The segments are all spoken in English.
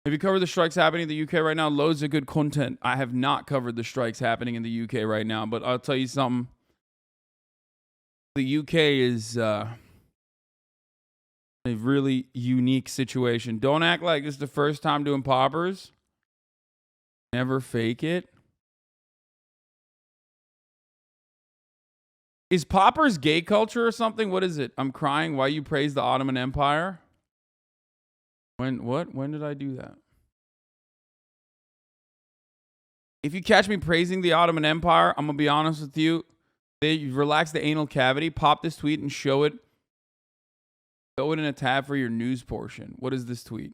Have you covered the strikes happening in the UK right now? Loads of good content. I have not covered the strikes happening in the UK right now, but I'll tell you something. The UK is a really unique situation. Don't act like it's the first time doing poppers. Never fake it. Is poppers gay culture or something? What is it? I'm crying. Why you praise the Ottoman Empire? When did I do that? If you catch me praising the Ottoman Empire, I'm going to be honest with you. They relax the anal cavity, pop this tweet and show it. Throw it in a tab for your news portion. What is this tweet?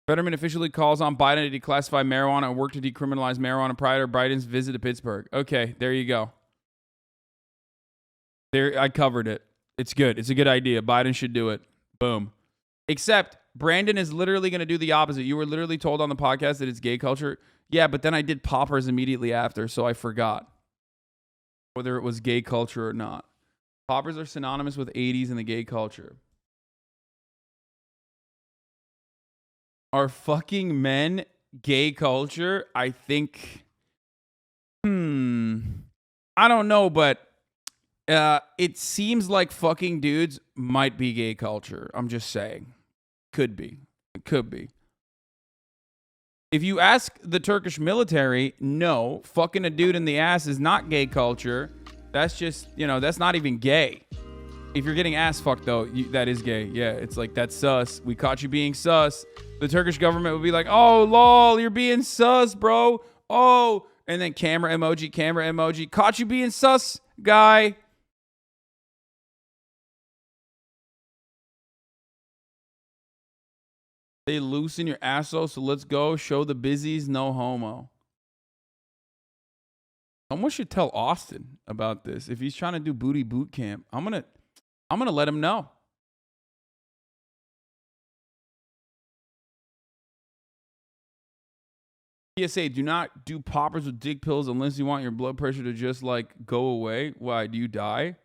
Fetterman officially calls on Biden to declassify marijuana and work to decriminalize marijuana prior to Biden's visit to Pittsburgh. Okay, there you go. There, I covered it. It's good. It's a good idea. Biden should do it. Boom. Except Brandon is literally going to do the opposite. You were literally told on the podcast that it's gay culture. Yeah, but then I did poppers immediately after, so I forgot whether it was gay culture or not. Poppers are synonymous with 80s and the gay culture. Are fucking men gay culture? I think. I don't know, but it seems like fucking dudes might be gay culture. I'm just saying. Could be. It could be. If you ask the Turkish military, no, fucking a dude in the ass is not gay culture. That's just, that's not even gay. If you're getting ass fucked, though, that is gay. Yeah, it's like, that's sus. We caught you being sus. The Turkish government would be like, oh, lol, you're being sus, bro. Oh, and then camera emoji. Caught you being sus, guy. They loosen your asshole, so let's go. Show the busies, no homo. Someone should tell Austin about this. If he's trying to do booty boot camp, I'm gonna let him know. PSA, do not do poppers with dick pills unless you want your blood pressure to just like go away. Why? Do you die?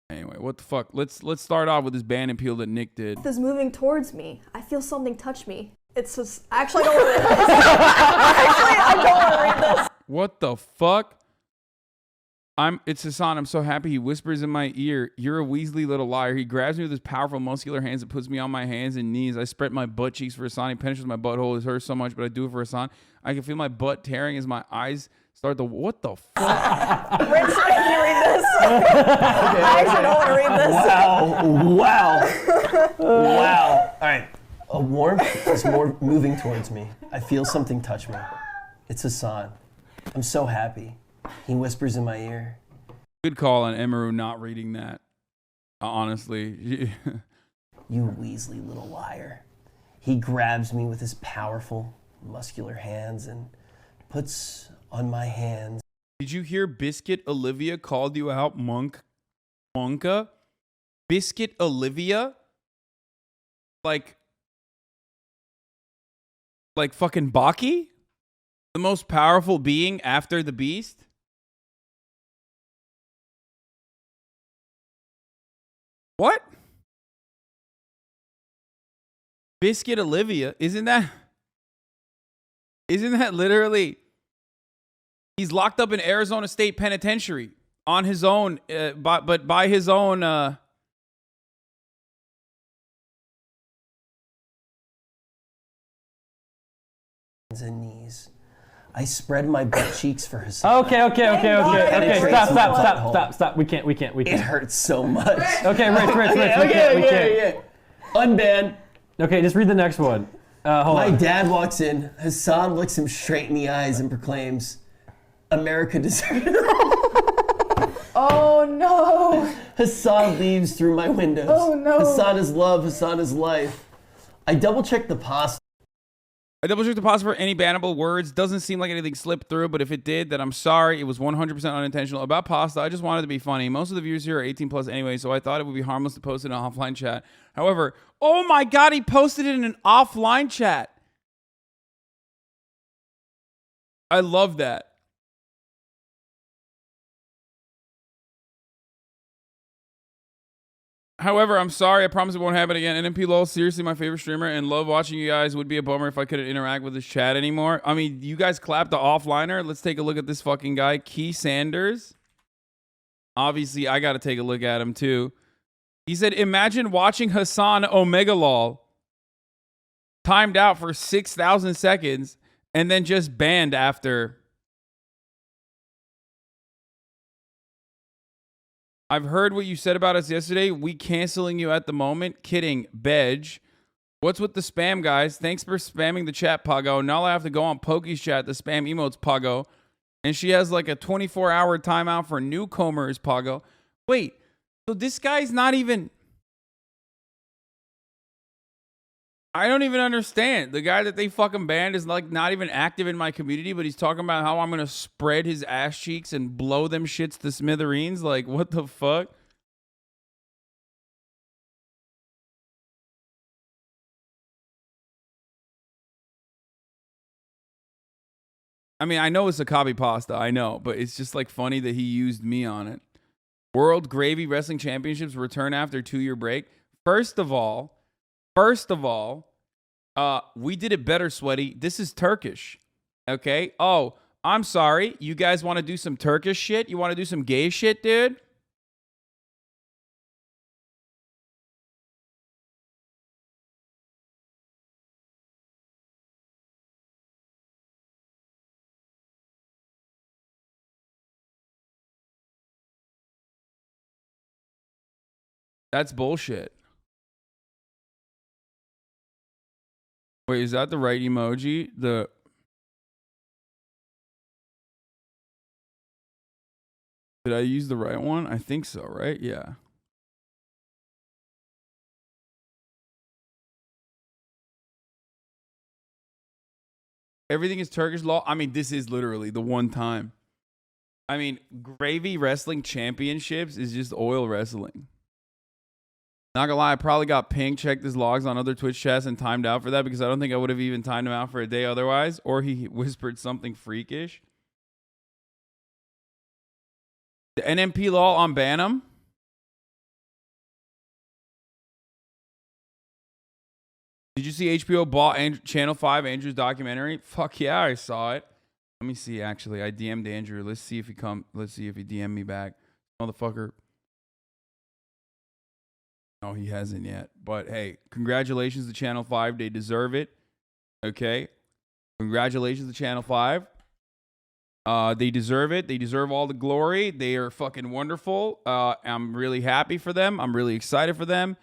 Anyway, what the fuck? Let's start off with this ban and peel that Nick did. Is moving towards me. I feel something touch me. It's just actually I don't want to read this. I don't want to read this. What the fuck? It's Hasan. I'm so happy. He whispers in my ear, "You're a Weasley little liar." He grabs me with his powerful muscular hands and puts me on my hands and knees. I spread my butt cheeks for Hasan. He penetrates my butthole. It hurts so much, but I do it for Hasan. I can feel my butt tearing as my eyes start to. What the fuck? Rich, can you read this? I actually don't want to read this. Wow. All right. A warmth is more moving towards me. I feel something touch me. It's Hasan. I'm so happy. He whispers in my ear. Good call on Emaru not reading that. Honestly. You Weasley little liar. He grabs me with his powerful, muscular hands and puts on my hands. Did you hear Biscuit Olivia called you out, Monka? Biscuit Olivia? Like fucking Baki? The most powerful being after the beast? What? Biscuit Olivia? Isn't that literally? He's locked up in Arizona State Penitentiary on his own, but by his own. And knees. I spread my butt cheeks for Hasan. Okay. Stop. We can't. It hurts so much. Okay, Rich, we can't. Unban. Okay, just read the next one. Hold My on. dad walks in. Hasan looks him straight in the eyes and proclaims, "America deserves it." Oh no. Hasan leaves through my windows. Oh no. Hasan is love. Hasan is life. I double-checked the pasta. For any bannable words. Doesn't seem like anything slipped through, but if it did, then I'm sorry. It was 100% unintentional. About pasta, I just wanted to be funny. Most of the viewers here are 18 plus anyway, so I thought it would be harmless to post it in an offline chat. However, oh my God, he posted it in an offline chat. I love that. However, I'm sorry. I promise it won't happen again. NMP lol, seriously my favorite streamer and love watching you guys. Would be a bummer if I couldn't interact with this chat anymore. I mean, you guys clapped the offliner. Let's take a look at this fucking guy, Key Sanders. Obviously, I got to take a look at him too. He said, imagine watching Hassan Omega lol timed out for 6,000 seconds and then just banned after. I've heard what you said about us yesterday. We canceling you at the moment. Kidding. Bedge. What's with the spam, guys? Thanks for spamming the chat, Pago. Now I have to go on Pokey's chat to spam emotes, Pago. And she has like a 24-hour timeout for newcomers, Pago. Wait, so this guy's not even... I don't even understand. The guy that they fucking banned is like not even active in my community, but he's talking about how I'm going to spread his ass cheeks and blow them shits to smithereens. Like, what the fuck? I mean, I know it's a copy pasta. I know, but it's just like funny that he used me on it. World Gravy Wrestling Championships return after 2-year break. First of all, we did it better, Sweaty. This is Turkish. Okay? Oh, I'm sorry. You guys want to do some Turkish shit? You want to do some gay shit, dude? That's bullshit. Wait, is that the right emoji? Did I use the right one? I think so, right? Yeah. Everything is Turkish law. I mean, this is literally the one time. I mean, Gravy Wrestling Championships is just oil wrestling. Not gonna lie, I probably got pinged, checked his logs on other Twitch chats, and timed out for that because I don't think I would have even timed him out for a day otherwise. Or he whispered something freakish. The NMP law on Bantam. Did you see HBO bought Channel 5 Andrew's documentary? Fuck yeah, I saw it. Let me see, actually. I DM'd Andrew. Let's see if he DM'd me back. Motherfucker. No, he hasn't yet. But hey, congratulations to Channel 5. They deserve it. Okay? Congratulations to Channel 5. They deserve it. They deserve all the glory. They are fucking wonderful. I'm really happy for them. I'm really excited for them.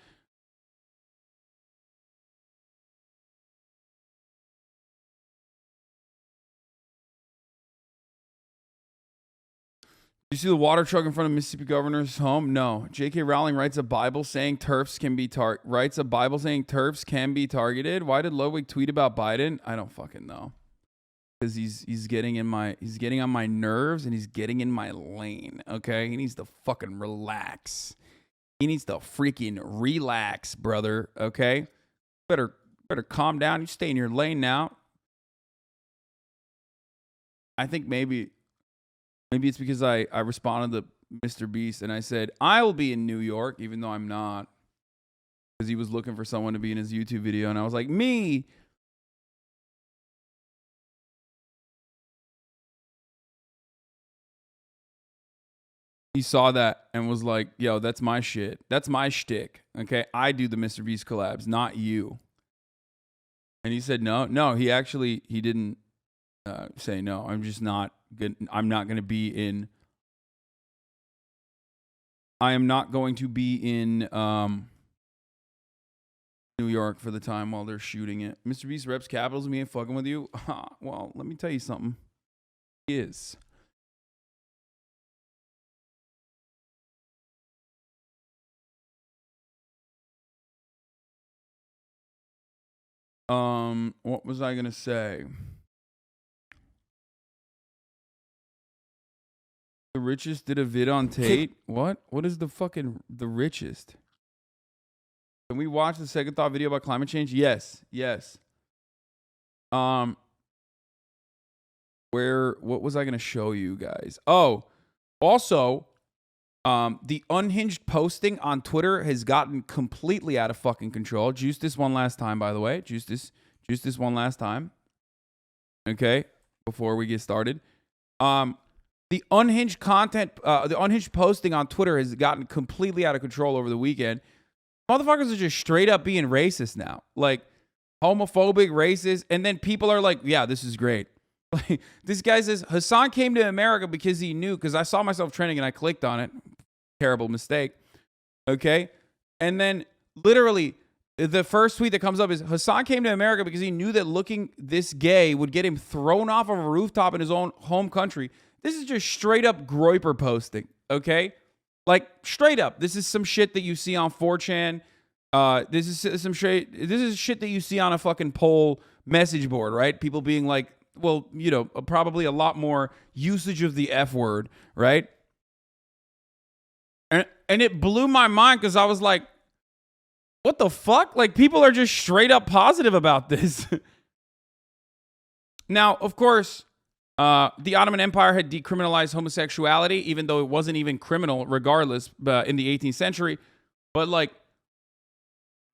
You see the water truck in front of Mississippi governor's home? No. J.K. Rowling writes a Bible saying TERFs can be targeted. Why did Ludwig tweet about Biden? I don't fucking know. Because he's getting on my nerves and he's getting in my lane. Okay, he needs to fucking relax. He needs to freaking relax, brother. Okay, better calm down. You stay in your lane now. I think maybe it's because I responded to Mr. Beast and I said, I will be in New York, even though I'm not. Because he was looking for someone to be in his YouTube video. And I was like, me. He saw that and was like, yo, that's my shit. That's my shtick. Okay. I do the Mr. Beast collabs, not you. And he said, no, he didn't say no. I'm just not good. I am not going to be in New York for the time while they're shooting it. Mr. Beast reps Capitals. Me ain't fucking with you. Well, let me tell you something. He is. What was I gonna say? The richest did a vid on Tate. What? What is the richest? Can we watch the second thought video about climate change? Yes. What was I gonna show you guys? Oh, also, The unhinged posting on Twitter has gotten completely out of fucking control. Juice this one last time, by the way. Juice this one last time. Okay, before we get started. The unhinged content, the unhinged posting on Twitter has gotten completely out of control over the weekend. Motherfuckers are just straight up being racist now. Like, homophobic, racist, and then people are like, yeah, this is great. Like, this guy says, Hasan came to America because he knew, because I saw myself trending and I clicked on it. Terrible mistake. Okay? And then, literally, the first tweet that comes up is, Hasan came to America because he knew that looking this gay would get him thrown off of a rooftop in his own home country. This is just straight up Groyper posting, okay? Like, straight up. This is some shit that you see on 4chan. This is some shit. This is shit that you see on a fucking poll message board, right? People being like, well, you know, probably a lot more usage of the F word, right? And it blew my mind because I was like, what the fuck? Like, people are just straight up positive about this. Now, of course, the Ottoman Empire had decriminalized homosexuality, even though it wasn't even criminal, regardless, in the 18th century. But, like,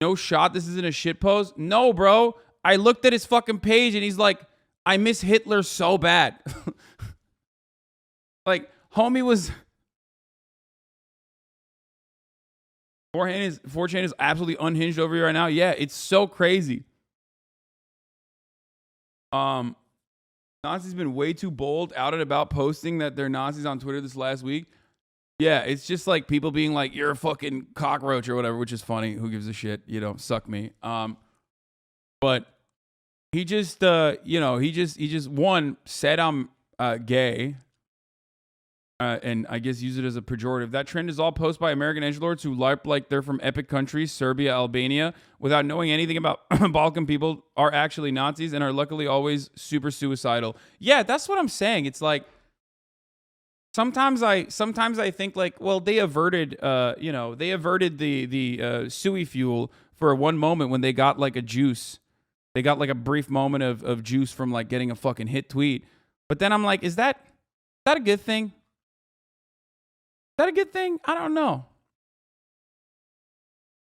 no shot, this isn't a shit post. No, bro. I looked at his fucking page and he's like, I miss Hitler so bad. Like, homie was... 4chan is absolutely unhinged over here right now. Yeah, it's so crazy. Nazis been way too bold out and about posting that they're Nazis on Twitter this last week. Yeah, it's just like people being like, you're a fucking cockroach or whatever, which is funny. Who gives a shit? You know, suck me. But he just, he just one, said I'm gay. And I guess use it as a pejorative. That trend is all posted by American edgelords who LARP like they're from epic countries, Serbia, Albania, without knowing anything about Balkan people, are actually Nazis and are luckily always super suicidal. Yeah, that's what I'm saying. It's like, sometimes I think like, well, they averted, the sui fuel for one moment when they got like a juice. They got like a brief moment of juice from like getting a fucking hit tweet. But then I'm like, is that a good thing? Is that a good thing? I don't know.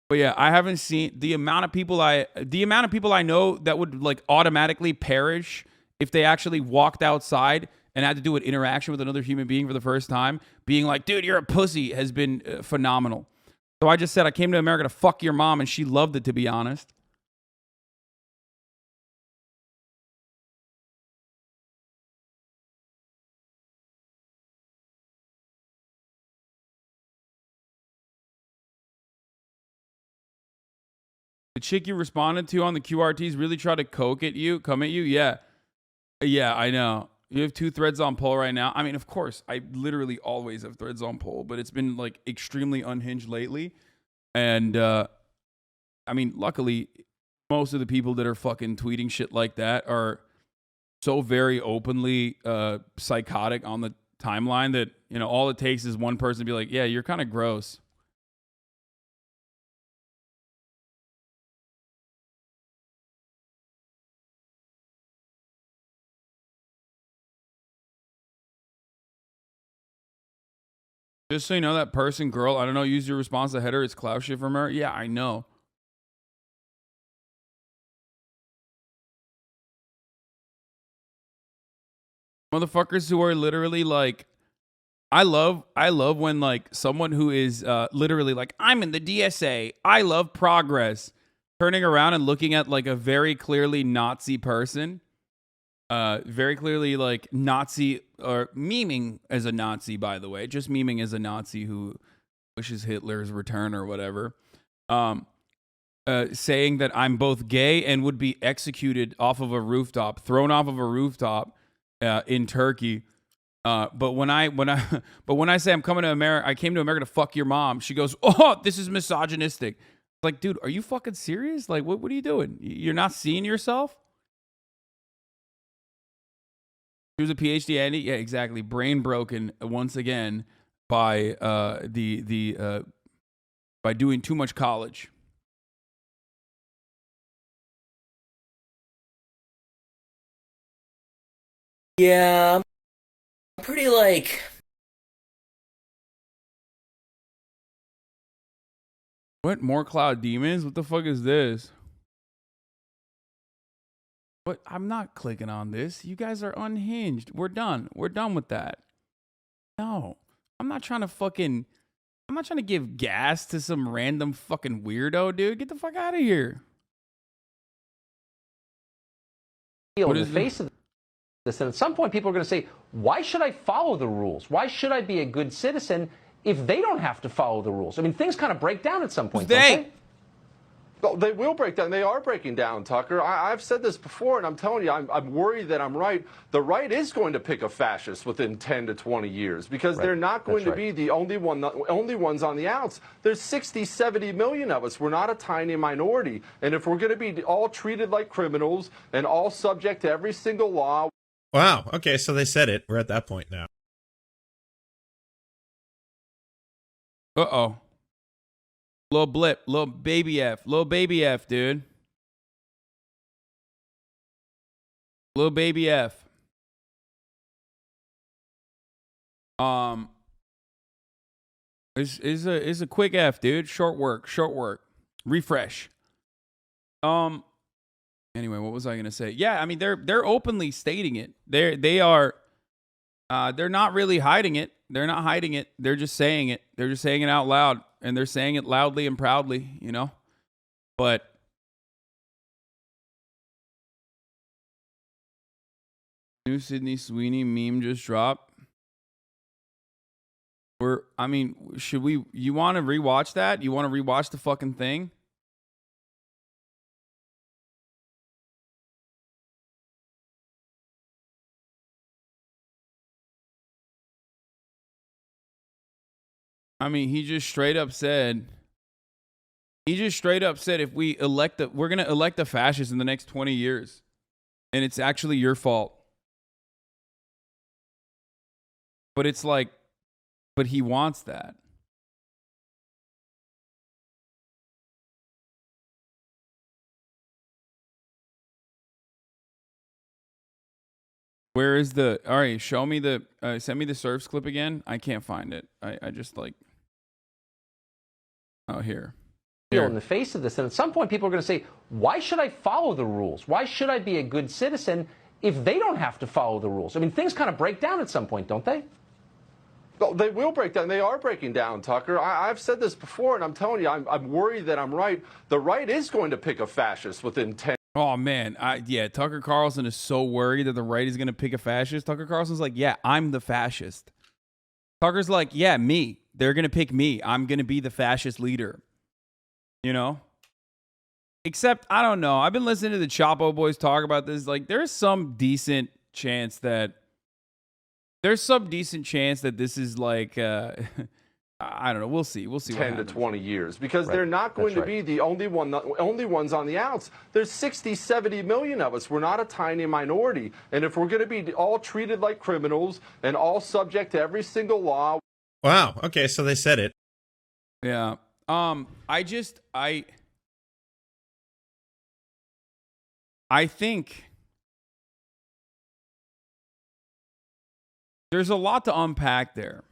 But yeah, I haven't seen the amount of people I know that would like automatically perish if they actually walked outside and had to do an interaction with another human being for the first time, being like, dude, you're a pussy, has been phenomenal. So I just said I came to America to fuck your mom, and she loved it, to be honest. The chick you responded to on the QRTs really try to come at you? Yeah. Yeah, I know. You have 2 threads on poll right now. I mean, of course, I literally always have threads on poll, but it's been like extremely unhinged lately. And I mean, luckily, most of the people that are fucking tweeting shit like that are so very openly psychotic on the timeline that, you know, all it takes is one person to be like, yeah, you're kind of gross. Just so you know, that person, girl, I don't know, use your response to header. It's clout shit from her. Yeah, I know. Motherfuckers who are literally like, I love when like someone who is literally like, I'm in the DSA, I love progress, turning around and looking at like a very clearly Nazi person, very clearly like Nazi, or memeing as a Nazi, by the way, just memeing as a Nazi who wishes Hitler's return or whatever, saying that I'm both gay and would be executed off of a rooftop, thrown off of a rooftop in Turkey. But when I say I'm coming to America, I came to America to fuck your mom, she goes, oh, this is misogynistic. Like, dude, are you fucking serious? Like, what are you doing? You're not seeing yourself? She was a PhD, Andy. Yeah, exactly. Brain broken once again by by doing too much college. Yeah, I'm pretty like What? More cloud demons? What the fuck is this? What? I'm not clicking on this. You guys are unhinged. We're done. We're done with that. No. I'm not trying to give gas to some random fucking weirdo, dude. Get the fuck out of here. In the face of this, and at some point people are going to say, why should I follow the rules? Why should I be a good citizen if they don't have to follow the rules? I mean, things kind of break down at some point, don't they? Oh, they will break down. They are breaking down, Tucker. I've said this before, and I'm telling you, I'm worried that I'm right. The right is going to pick a fascist within 10 to 20 years because they're not going to be the only ones on the outs. There's 60, 70 million of us. We're not a tiny minority. And if we're going to be all treated like criminals and all subject to every single law. Wow. Okay, so they said it. We're at that point now. Uh-oh. Little blip, little baby F, dude. Little baby F. Is a quick F, dude. Short work. Refresh. Anyway, what was I gonna say? Yeah, I mean they're openly stating it. They're not really hiding it. They're not hiding it. They're just saying it. They're just saying it out loud. And they're saying it loudly and proudly, you know? But new Sydney Sweeney meme just dropped. Should we, you want to rewatch that? You want to rewatch the fucking thing? I mean, he just straight up said if we elect we're going to elect a fascist in the next 20 years. And it's actually your fault. But it's like, but he wants that. Where is the, all right, show me the, send me the surfs clip again. I can't find it. I just like, oh, here. In the face of this, and at some point people are going to say, why should I follow the rules? Why should I be a good citizen if they don't have to follow the rules? I mean, things kind of break down at some point, don't they? Oh, they will break down. They are breaking down, Tucker. I've said this before, and I'm telling you, I'm worried that I'm right. The right is going to pick a fascist within 10. Oh, man. Yeah, Tucker Carlson is so worried that the right is going to pick a fascist. Tucker Carlson's like, yeah, I'm the fascist. Tucker's like, yeah, me. They're going to pick me. I'm going to be the fascist leader. You know? Except, I don't know. I've been listening to the Chapo boys talk about this. Like, there's some decent chance that this is like, I don't know. We'll see. We'll see. 10 to 20 years because they're not going to be the only ones on the outs. There's 60, 70 million of us. We're not a tiny minority. And if we're going to be all treated like criminals and all subject to every single law. Wow. Okay, so they said it. Yeah. I think there's a lot to unpack there.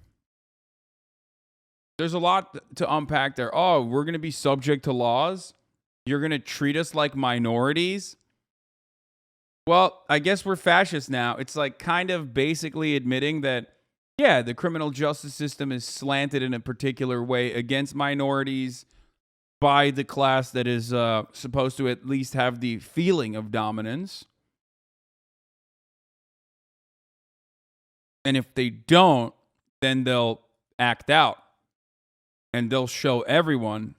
Oh, we're going to be subject to laws. You're going to treat us like minorities. Well, I guess we're fascists now. It's like kind of basically admitting that, yeah, the criminal justice system is slanted in a particular way against minorities by the class that is supposed to at least have the feeling of dominance. And if they don't, then they'll act out. And they'll show everyone,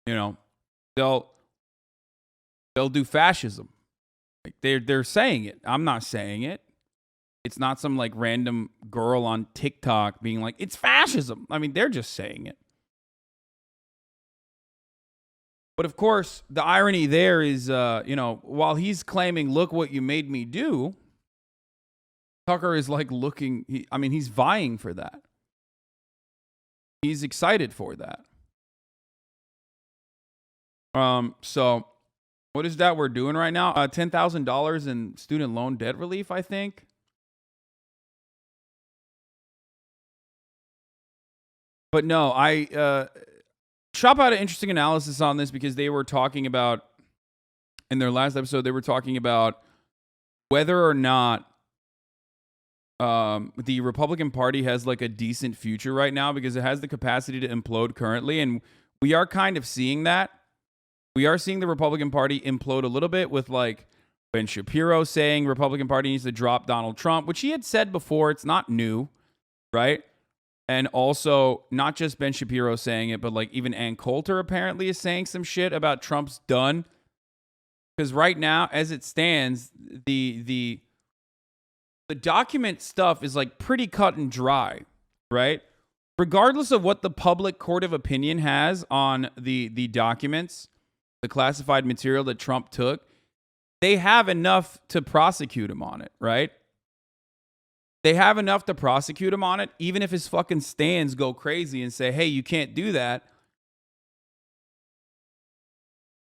you know, they'll do fascism. Like they're saying it. I'm not saying it. It's not some like random girl on TikTok being like, it's fascism. I mean, they're just saying it. But of course, the irony there is, you know, while he's claiming, look what you made me do, Tucker is like looking, he's vying for that. He's excited for that. So what is that we're doing right now? $10,000 in student loan debt relief, I think. But no, Shop had an interesting analysis on this because they were talking about, in their last episode, they were talking about whether or not the Republican Party has like a decent future right now because it has the capacity to implode currently. And we are kind of seeing that. We are seeing the Republican Party implode a little bit with like Ben Shapiro saying Republican Party needs to drop Donald Trump, which he had said before. It's not new, right? And also not just Ben Shapiro saying it, but like even Ann Coulter apparently is saying some shit about Trump's done. Because right now, as it stands, the document stuff is like pretty cut and dry, right? Regardless of what the public court of opinion has on the documents, the classified material that Trump took, they have enough to prosecute him on it, right? They have enough to prosecute him on it, even if his fucking stands go crazy and say, hey, you can't do that.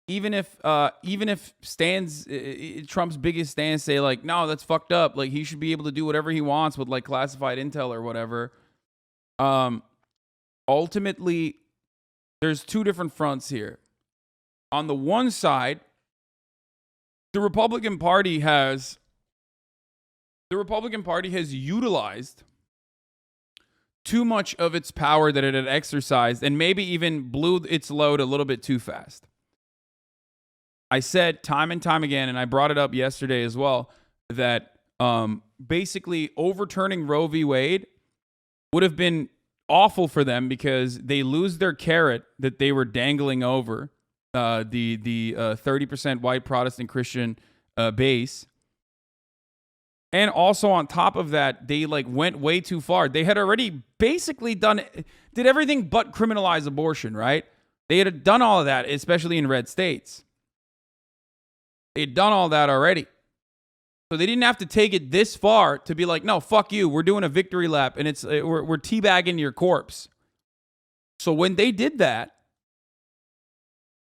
Even if stands, Trump's biggest stands say like, no, that's fucked up. Like he should be able to do whatever he wants with like classified intel or whatever. Ultimately, there's two different fronts here. On the one side, the Republican Party has utilized too much of its power that it had exercised and maybe even blew its load a little bit too fast. I said time and time again, and I brought it up yesterday as well, that basically overturning Roe v. Wade would have been awful for them because they lose their carrot that they were dangling over the 30% white Protestant Christian base. And also on top of that, they like went way too far. They had already basically did everything but criminalize abortion, right? They had done all of that, especially in red states. They'd done all that already. So they didn't have to take it this far to be like, no, fuck you. We're doing a victory lap and we're teabagging your corpse. So when they did that,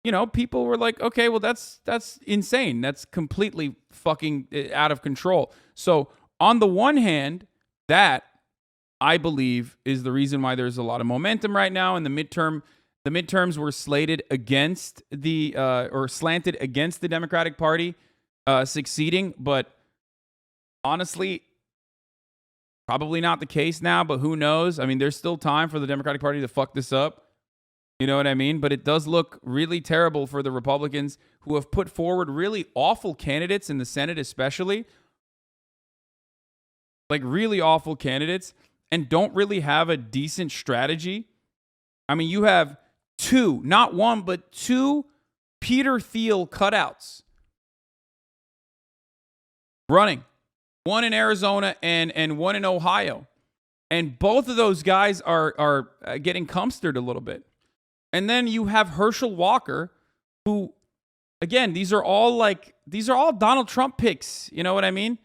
you know, people were like, okay, well, that's insane. That's completely fucking out of control. So on the one hand, that I believe is the reason why there's a lot of momentum right now in the midterm. The midterms were slated against or slanted against the Democratic Party succeeding, but honestly, probably not the case now, but who knows? I mean, there's still time for the Democratic Party to fuck this up. You know what I mean? But it does look really terrible for the Republicans who have put forward really awful candidates in the Senate, especially. Like really awful candidates and don't really have a decent strategy. I mean, you have two, not one, but two Peter Thiel cutouts running. One in Arizona and one in Ohio. And both of those guys are getting cumstered a little bit. And then you have Herschel Walker, who, again, these are all Donald Trump picks. You know what I mean?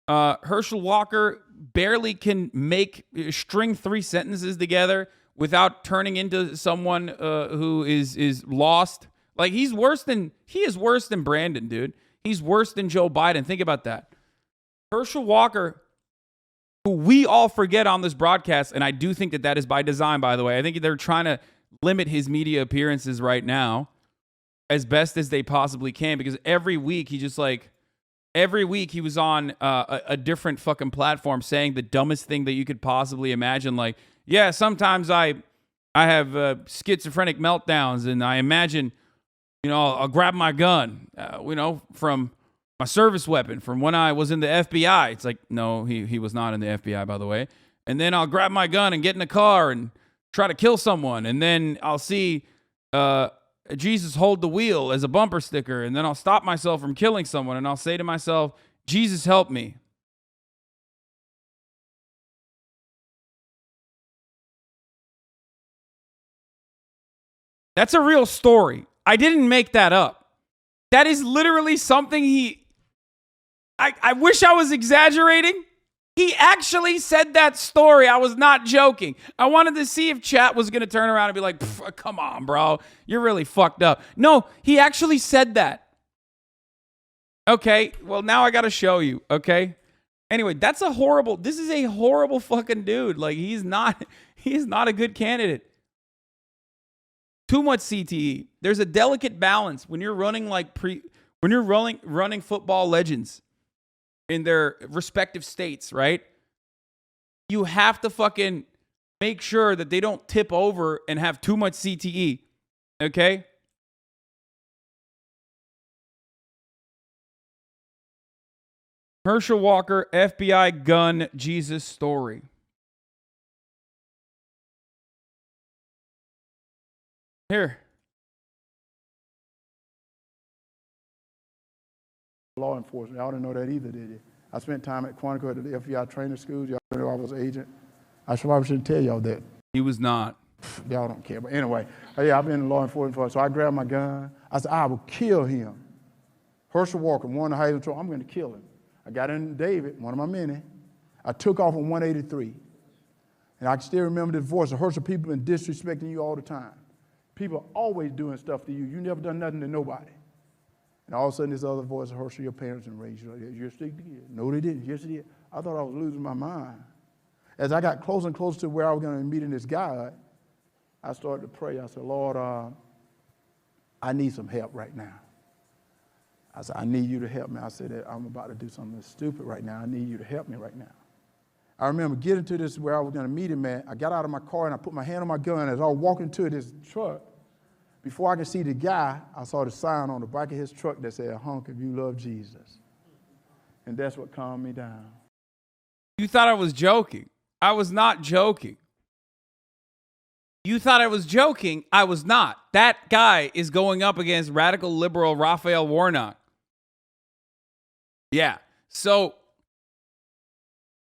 Herschel Walker barely can string three sentences together without turning into someone who is lost. Like he is worse than Brandon, dude. He's worse than Joe Biden. Think about that. Herschel Walker, who we all forget on this broadcast, and I do think that is by design, by the way. I think they're trying to limit his media appearances right now as best as they possibly can because every week he was on a different fucking platform saying the dumbest thing that you could possibly imagine. Like, yeah, sometimes I have schizophrenic meltdowns and I imagine, you know, I'll grab my gun, from my service weapon from when I was in the FBI. It's like, no, he was not in the FBI, by the way. And then I'll grab my gun and get in a car and try to kill someone. And then I'll see Jesus hold the wheel as a bumper sticker. And then I'll stop myself from killing someone. And I'll say to myself, Jesus, help me. That's a real story. I didn't make that up. That is literally something I wish I was exaggerating. He actually said that story. I was not joking. I wanted to see if chat was going to turn around and be like, come on, bro. You're really fucked up. No, he actually said that. Okay, well, now I got to show you, okay? Anyway, this is a horrible fucking dude. Like, he is not a good candidate. too much CTE. There's a delicate balance when you're running running football legends in their respective states, right? You have to fucking make sure that they don't tip over and have too much CTE. Okay? Herschel Walker, FBI gun Jesus story. Here. Law enforcement. Y'all didn't know that either, did you? I spent time at Quantico at the FBI training schools. Y'all know I was an agent. I probably shouldn't tell y'all that. He was not. Y'all don't care. But anyway, yeah, I've been in law enforcement. So I grabbed my gun. I said, I will kill him. Herschel Walker, won the Heisman Trophy. I'm going to kill him. I got in David, one of my many. I took off on 183. And I can still remember the voice of Herschel. People been disrespecting you all the time. People are always doing stuff to you. You never done nothing to nobody. And all of a sudden, this other voice of Herschel, your parents didn't raise you like that. Yes, they did. No, they didn't. Yes, they did. I thought I was losing my mind. As I got closer and closer to where I was going to meet this guy, I started to pray. I said, Lord, I need some help right now. I said, I need you to help me. I said, I'm about to do something stupid right now. I need you to help me right now. I remember getting to this where I was going to meet him at. I got out of my car and I put my hand on my gun. As I was walking to this truck, before I could see the guy, I saw the sign on the back of his truck that said, honk if you love Jesus. And that's what calmed me down. You thought I was joking. I was not joking. You thought I was joking. I was not. That guy is going up against radical liberal Raphael Warnock. Yeah. So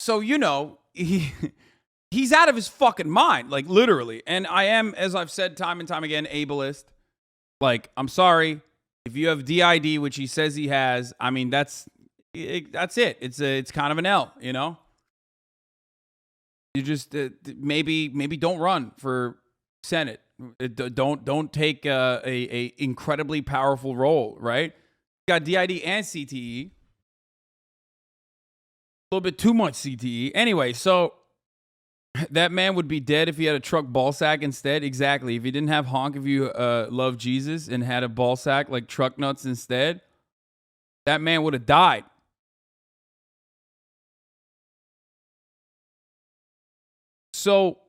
you know, he's out of his fucking mind, like literally. And I am, as I've said time and time again, ableist. Like, I'm sorry if you have DID, which he says he has. I mean, that's it. It's kind of an L, you know. You just maybe don't run for Senate. Don't take a incredibly powerful role, right? You got DID and CTE. A little bit too much CTE. Anyway, so that man would be dead if he had a truck ball sack instead. Exactly. If he didn't have honk if you love Jesus and had a ball sack like truck nuts instead, that man would have died. So,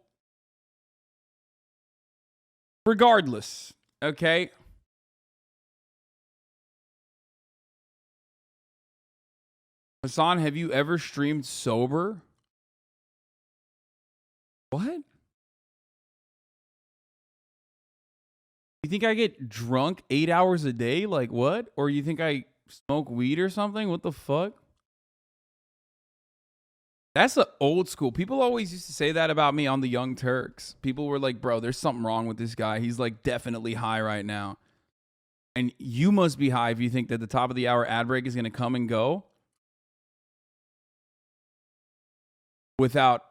regardless, okay? Hasan, have you ever streamed sober? What? You think I get drunk 8 hours a day? Like what? Or you think I smoke weed or something? What the fuck? That's a old school. People always used to say that about me on the Young Turks. People were like, bro, there's something wrong with this guy. He's like definitely high right now. And you must be high if you think that the top of the hour ad break is going to come and go without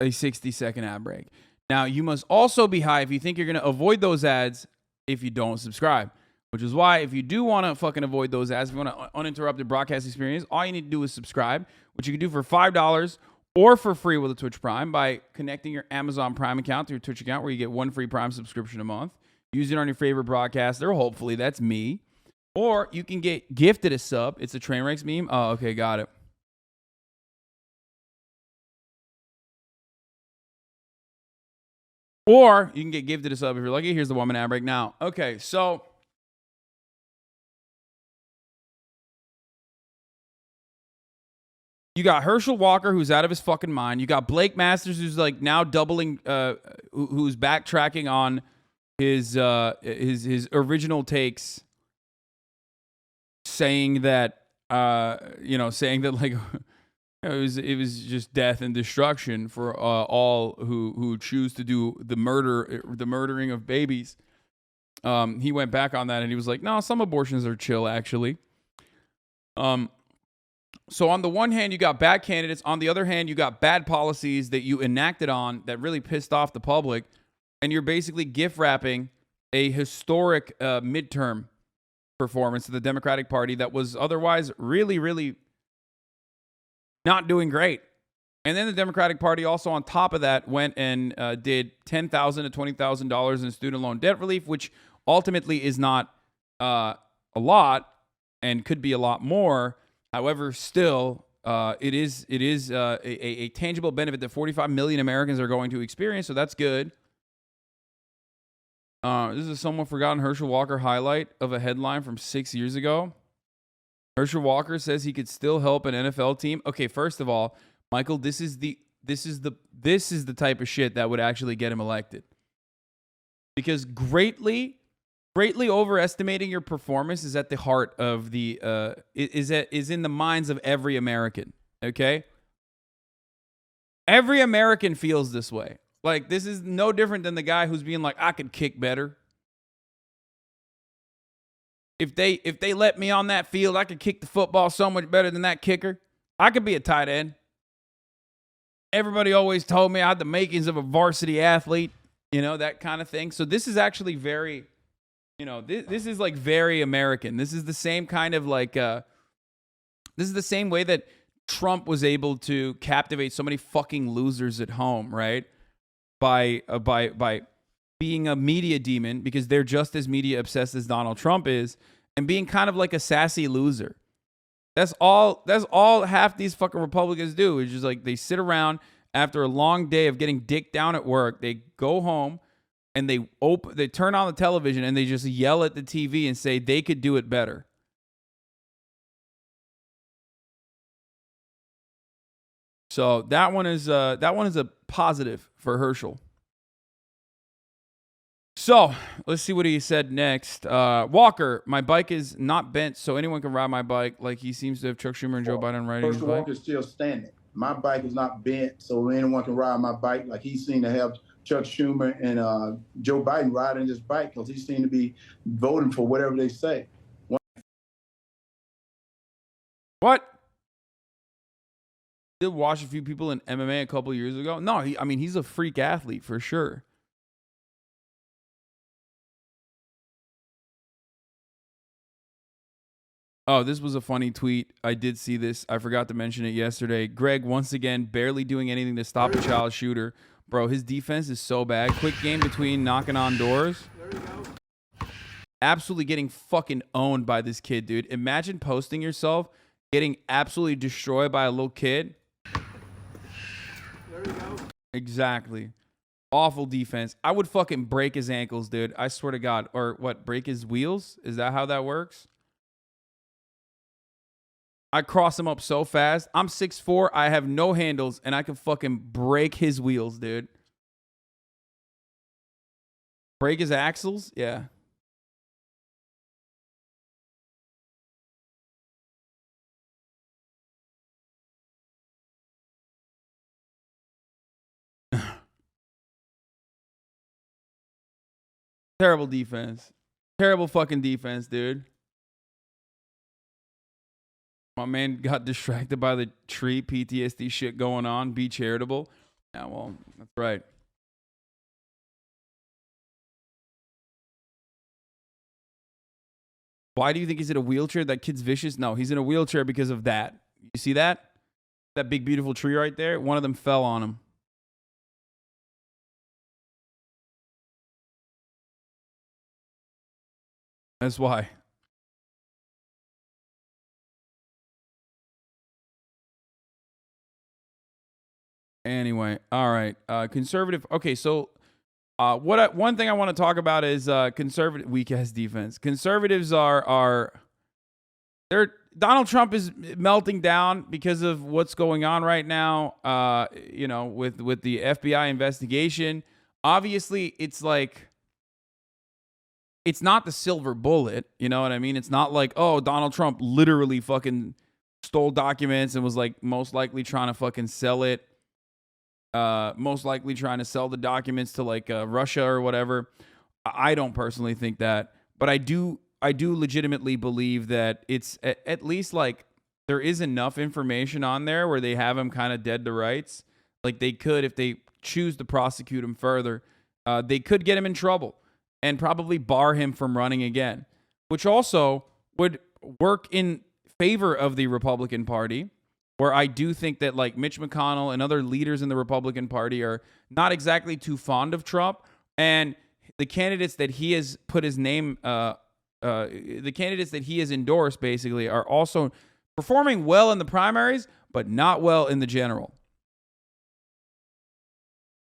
a 60-second ad break. Now, you must also be high if you think you're going to avoid those ads if you don't subscribe. Which is why, if you do want to fucking avoid those ads, if you want an uninterrupted broadcast experience, all you need to do is subscribe, which you can do for $5 or for free with a Twitch Prime by connecting your Amazon Prime account to your Twitch account, where you get one free Prime subscription a month. Use it on your favorite broadcaster. Hopefully, that's me. Or you can get gifted a sub. It's a Trainwrecks meme. Oh, okay, got it. Or you can get gifted a sub if you're lucky. Here's the 1 minute ad break now. Okay, so you got Herschel Walker, who's out of his fucking mind. You got Blake Masters, who's like now doubling, who's backtracking on his original takes, saying that like it was just death and destruction for all who choose to do the murdering of babies. He went back on that and he was like, no, some abortions are chill actually. So on the one hand, you got bad candidates. On the other hand, you got bad policies that you enacted on that really pissed off the public. And you're basically gift wrapping a historic midterm performance of the Democratic Party that was otherwise really, really not doing great. And then the Democratic Party also on top of that went and did $10,000 to $20,000 in student loan debt relief, which ultimately is not a lot and could be a lot more. However, still, it is a tangible benefit that 45 million Americans are going to experience, so that's good. This is a somewhat forgotten Herschel Walker highlight of a headline from 6 years ago. Herschel Walker says he could still help an NFL team. Okay, first of all, Michael, this is the type of shit that would actually get him elected. Because greatly overestimating your performance is at the heart of the is in the minds of every American. Okay? Every American feels this way. Like, this is no different than the guy who's being like, I could kick better. If they let me on that field, I could kick the football so much better than that kicker. I could be a tight end. Everybody always told me I had the makings of a varsity athlete, that kind of thing. So this is actually very, this is like very American. This is the same kind of like, this is the same way that Trump was able to captivate so many fucking losers at home, right? By being a media demon, because they're just as media obsessed as Donald Trump is, and being kind of like a sassy loser. That's all half these fucking Republicans do. Is just like they sit around after a long day of getting dicked down at work. They go home and they turn on the television and they just yell at the TV and say they could do it better. So that one is a positive for Herschel. So let's see what he said next. Walker, my bike is not bent, so anyone can ride my bike. Like he seems to have Chuck Schumer and Joe Biden riding his bike. Walker is still standing. My bike is not bent, so anyone can ride my bike. Like he seemed to have Chuck Schumer and Joe Biden riding his bike because he seemed to be voting for whatever they say. What? Did watch a few people in MMA a couple years ago. No, he's a freak athlete for sure. Oh, this was a funny tweet. I did see this. I forgot to mention it yesterday. Greg, once again, barely doing anything to stop a child shooter. Bro, his defense is so bad. Quick game between knocking on doors. Absolutely getting fucking owned by this kid, dude. Imagine posting yourself getting absolutely destroyed by a little kid. There we go. Exactly. Awful defense. I would fucking break his ankles, dude. I swear to God. Or what, break his wheels? Is that how that works? I cross him up so fast. I'm 6'4". I have no handles, and I can fucking break his wheels, dude. Break his axles? Yeah. Terrible defense. Terrible fucking defense, dude. My man got distracted by the tree, PTSD shit going on. Be charitable. Yeah, well, that's right. Why do you think he's in a wheelchair? That kid's vicious? No, he's in a wheelchair because of that. You see that? That big, beautiful tree right there? One of them fell on him. That's why. Anyway, all right. Conservative. Okay, so one thing I want to talk about is conservative weak ass defense. Conservatives are Donald Trump is melting down because of what's going on right now. With the FBI investigation. Obviously, it's like it's not the silver bullet. You know what I mean? It's not like, oh, Donald Trump literally fucking stole documents and was like most likely trying to fucking sell it. Most likely trying to sell the documents to like Russia or whatever. I don't personally think that, but I do legitimately believe that it's at least like there is enough information on there where they have him kind of dead to rights. Like they could, if they choose to prosecute him further, they could get him in trouble and probably bar him from running again, which also would work in favor of the Republican Party where I do think that like Mitch McConnell and other leaders in the Republican Party are not exactly too fond of Trump, and the candidates that he has put his name, the candidates that he has endorsed basically are also performing well in the primaries, but not well in the general.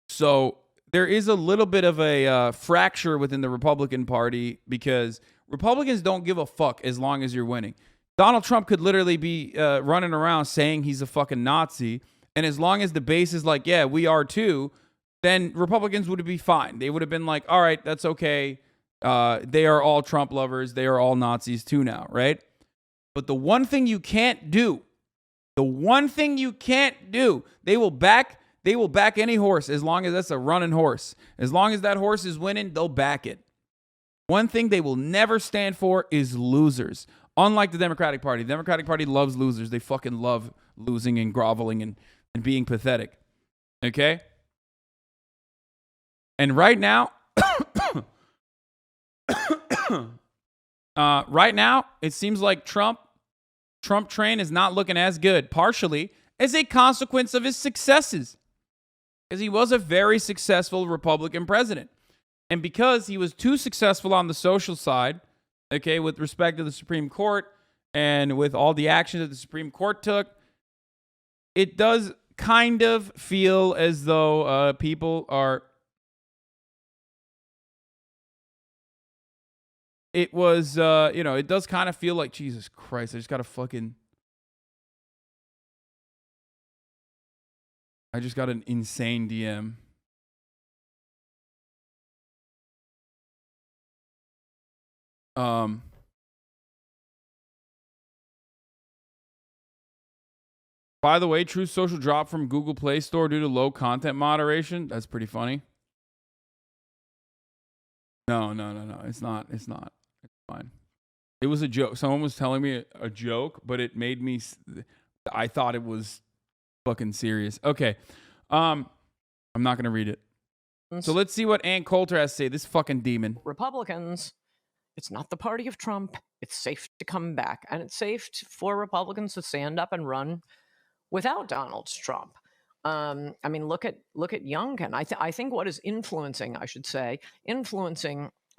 So there is a little bit of a fracture within the Republican Party because Republicans don't give a fuck as long as you're winning. Donald Trump could literally be running around saying he's a fucking Nazi, and as long as the base is like, yeah, we are too, then Republicans would be fine. They would have been like, all right, that's okay. They are all Trump lovers. They are all Nazis too now, right? But the one thing you can't do, they will back any horse as long as that's a running horse. As long as that horse is winning, they'll back it. One thing they will never stand for is losers. Unlike the Democratic Party. The Democratic Party loves losers. They fucking love losing and groveling and being pathetic. Okay? And right now, it seems like Trump train is not looking as good, partially as a consequence of his successes. Because he was a very successful Republican president. And because he was too successful on the social side, okay, with respect to the Supreme Court and with all the actions that the Supreme Court took, it does kind of feel as though people are... It was, it does kind of feel like, Jesus Christ, I just got an insane DM. By the way, Truth Social dropped from Google Play Store due to low content moderation. That's pretty funny. No. It's not. It's fine. It was a joke. Someone was telling me a joke, but it made me... I thought it was fucking serious. Okay. I'm not going to read it. So let's see what Ann Coulter has to say. This fucking demon. Republicans, it's not the party of Trump. It's safe to come back. And it's safe for Republicans to stand up and run without Donald Trump. I mean, look at Youngkin. I think what is influencing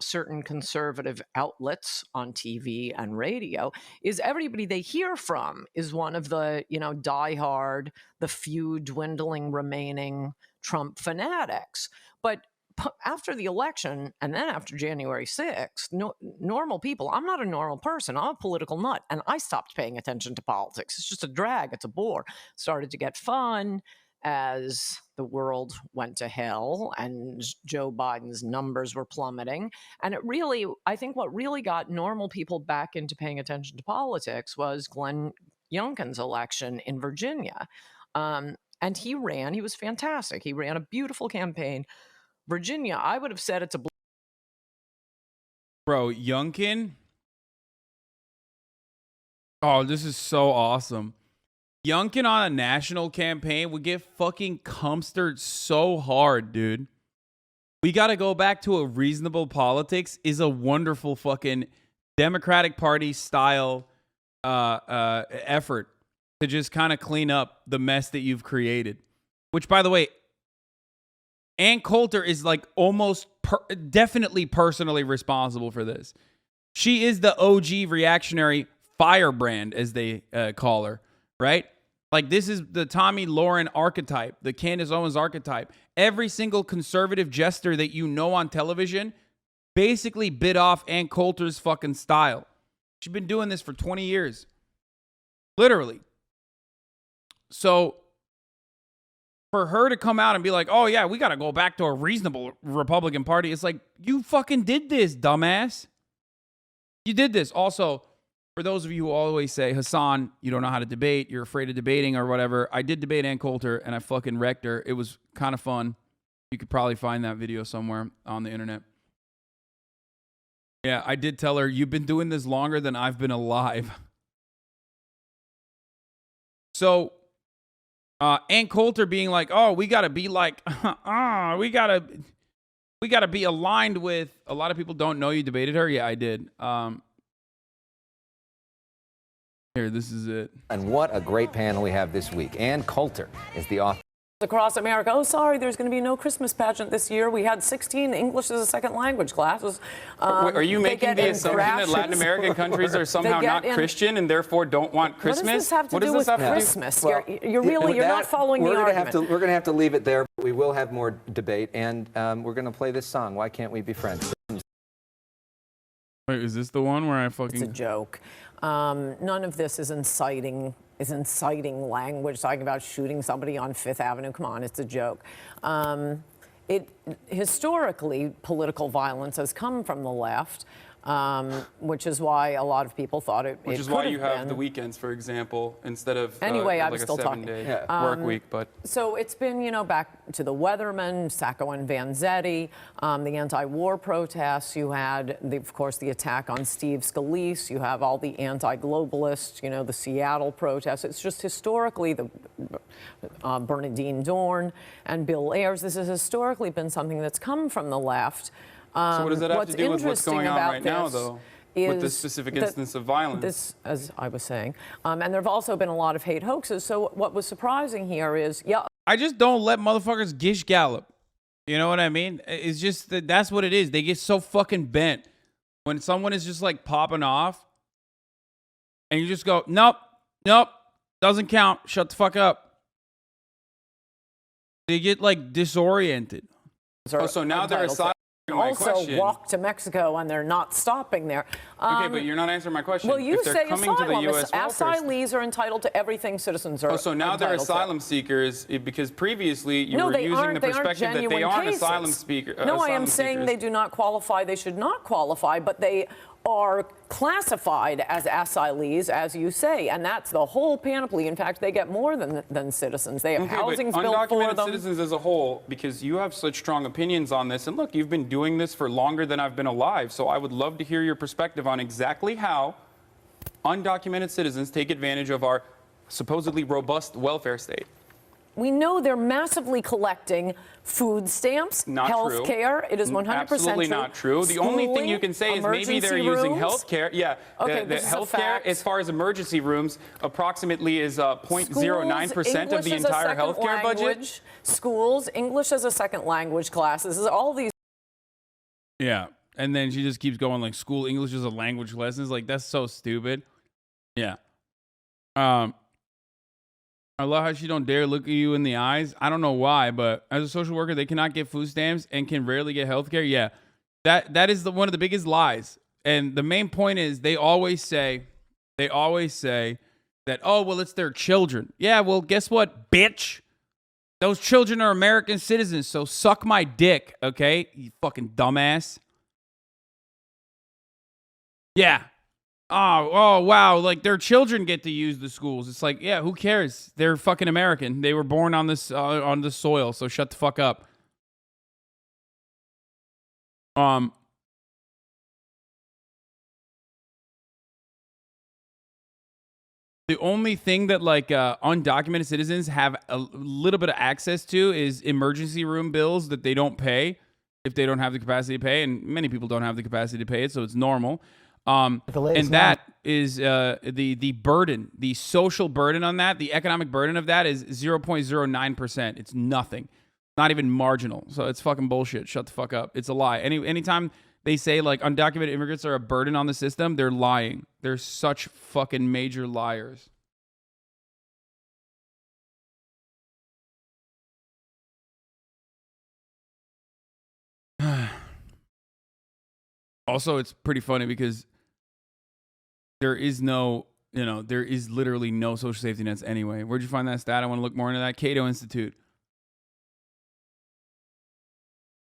certain conservative outlets on TV and radio is everybody they hear from is one of the, diehard, the few dwindling remaining Trump fanatics. But after the election and then after January 6th, normal people, I'm not a normal person. I'm a political nut. And I stopped paying attention to politics. It's just a drag. It's a bore. Started to get fun as the world went to hell and Joe Biden's numbers were plummeting. And I think what really got normal people back into paying attention to politics was Glenn Youngkin's election in Virginia. And he was fantastic. He ran a beautiful campaign. Virginia, I would have said it's a... Bro, Youngkin? Oh, this is so awesome. Youngkin on a national campaign would get fucking cumstered so hard, dude. We got to go back to a reasonable politics is a wonderful fucking Democratic Party style effort to just kind of clean up the mess that you've created. Which, by the way, Ann Coulter is like almost definitely personally responsible for this. She is the OG reactionary firebrand, as they call her. Right? Like, this is the Tommy Lauren archetype, the Candace Owens archetype. Every single conservative jester that you know on television basically bit off Ann Coulter's fucking style. She's been doing this for 20 years. Literally. So, for her to come out and be like, oh, yeah, we got to go back to a reasonable Republican Party, it's like, you fucking did this, dumbass. You did this. Also, for those of you who always say, Hasan, you don't know how to debate, you're afraid of debating or whatever, I did debate Ann Coulter and I fucking wrecked her. It was kind of fun. You could probably find that video somewhere on the internet. Yeah, I did tell her, you've been doing this longer than I've been alive. So, Ann Coulter being like, oh, we got to be like, we got to be aligned with, a lot of people don't know you debated her. Yeah, I did. Here, this is it. And what a great panel we have this week. Ann Coulter is the author. Across America, oh, sorry, there's going to be no Christmas pageant this year. We had 16 English as a second language classes. Are you making the assumption that Latin American countries are somehow not Christian and therefore don't want Christmas? What does this have to do with Christmas? Well, you're not following the argument. We're going to have to leave it there. We will have more debate, and we're going to play this song. Why can't we be friends? Wait, is this the one where I fucking... It's a joke. None of this is inciting language, talking about shooting somebody on Fifth Avenue. Come on, it's a joke. Historically, political violence has come from the left, which is why a lot of people thought it. Which is why you have the weekends, for example, instead of anyway. I'm like still a 7-day work week. But so it's been, back to the Weathermen, Sacco and Vanzetti, the anti-war protests. You had, of course, the attack on Steve Scalise. You have all the anti-globalists. The Seattle protests. It's just historically the Bernadine Dorn and Bill Ayers. This has historically been something that's come from the left. So what does that have to do with what's going on right now, though, with this specific instance of violence? This, as I was saying, and there have also been a lot of hate hoaxes. So what was surprising here is, I just don't let motherfuckers gish gallop. You know what I mean? It's just that's what it is. They get so fucking bent when someone is just like popping off, and you just go, nope, doesn't count. Shut the fuck up. They get like disoriented. So now they're aside. Also walk to Mexico and they're not stopping there. Okay, but you're not answering my question. Well, you say coming to the US asylees are entitled to everything citizens are. So now they're asylum seekers because previously you were using the perspective that they aren't asylum seekers. No, I am saying they do not qualify. They should not qualify, but they are classified as asylees, as you say, and that's the whole panoply. In fact, they get more than citizens. They have housing built for them. Citizens as a whole, because you have such strong opinions on this, and look, you've been doing this for longer than I've been alive, so I would love to hear your perspective on exactly how undocumented citizens take advantage of our supposedly robust welfare state. We know they're massively collecting food stamps, health care. It is 100% Absolutely true. not true. The only thing you can say is maybe they're using health care. Yeah, okay, the health care, as far as emergency rooms, approximately is 0.09% of the entire health care budget. Schools, English as a second language classes, all these. Yeah, and then she just keeps going like school English as a language lessons. Like, that's so stupid. Yeah. I love how she don't dare look at you in the eyes. I don't know why, but as a social worker, they cannot get food stamps and can rarely get health care. Yeah, that is one of the biggest lies. And the main point is they always say that, oh, well, it's their children. Yeah, well, guess what, bitch? Those children are American citizens, so suck my dick, okay? You fucking dumbass. Yeah. Oh, wow. Like, their children get to use the schools. It's like, yeah, who cares? They're fucking American. They were born on this soil, so shut the fuck up. The only thing that, like, undocumented citizens have a little bit of access to is emergency room bills that they don't pay if they don't have the capacity to pay, and many people don't have the capacity to pay it, so it's normal. And that is the burden, the social burden on that, the economic burden of that is 0.09%. It's nothing, not even marginal. So it's fucking bullshit. Shut the fuck up. It's a lie. Anytime they say like undocumented immigrants are a burden on the system, they're lying. They're such fucking major liars. Also, it's pretty funny because there is literally no social safety nets anyway. Where'd you find that stat? I want to look more into that. Cato Institute.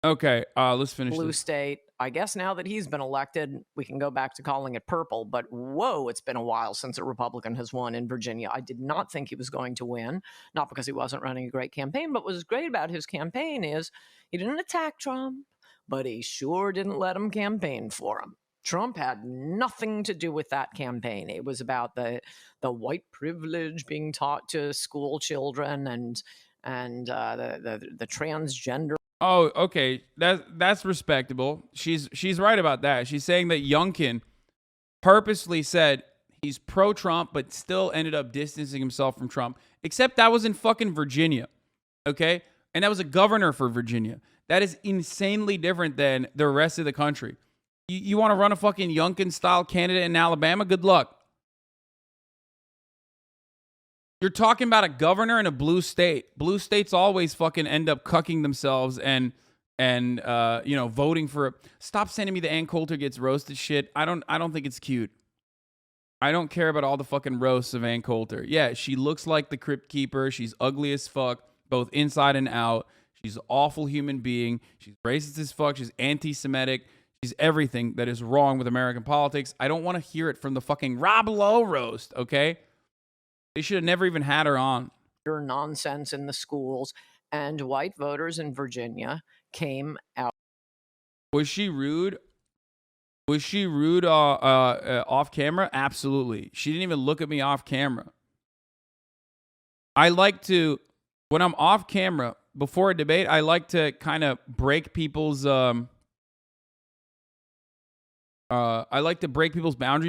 Okay, let's finish Blue this. state. I guess now that he's been elected, we can go back to calling it purple. But whoa, it's been a while since a Republican has won in Virginia. I did not think he was going to win, not because he wasn't running a great campaign, but what was great about his campaign is he didn't attack Trump, but he sure didn't let him campaign for him. Trump had nothing to do with that campaign. It was about the white privilege being taught to school children and the transgender. Oh, okay. That's respectable. She's right about that. She's saying that Youngkin purposely said He's pro-Trump, but still ended up distancing himself from Trump. Except that was in fucking Virginia, okay? And that was a governor for Virginia. That is insanely different than the rest of the country. You want to run a fucking Youngkin-style candidate in Alabama? Good luck. You're talking about a governor in a blue state. Blue states always fucking end up cucking themselves and voting for. Stop sending me the Ann Coulter gets roasted shit. I don't think it's cute. I don't care about all the fucking roasts of Ann Coulter. Yeah, she looks like the Crypt Keeper. She's ugly as fuck, both inside and out. She's an awful human being. She's racist as fuck. She's anti-Semitic. She's everything that is wrong with American politics. I don't want to hear it from the fucking Rob Lowe roast, okay? They should have never even had her on. Nonsense in the schools, and white voters in Virginia came out. Was she rude? Was she rude off camera? Absolutely. She didn't even look at me off camera. I like to, when I'm off camera, before a debate, I like to kind of break people's boundaries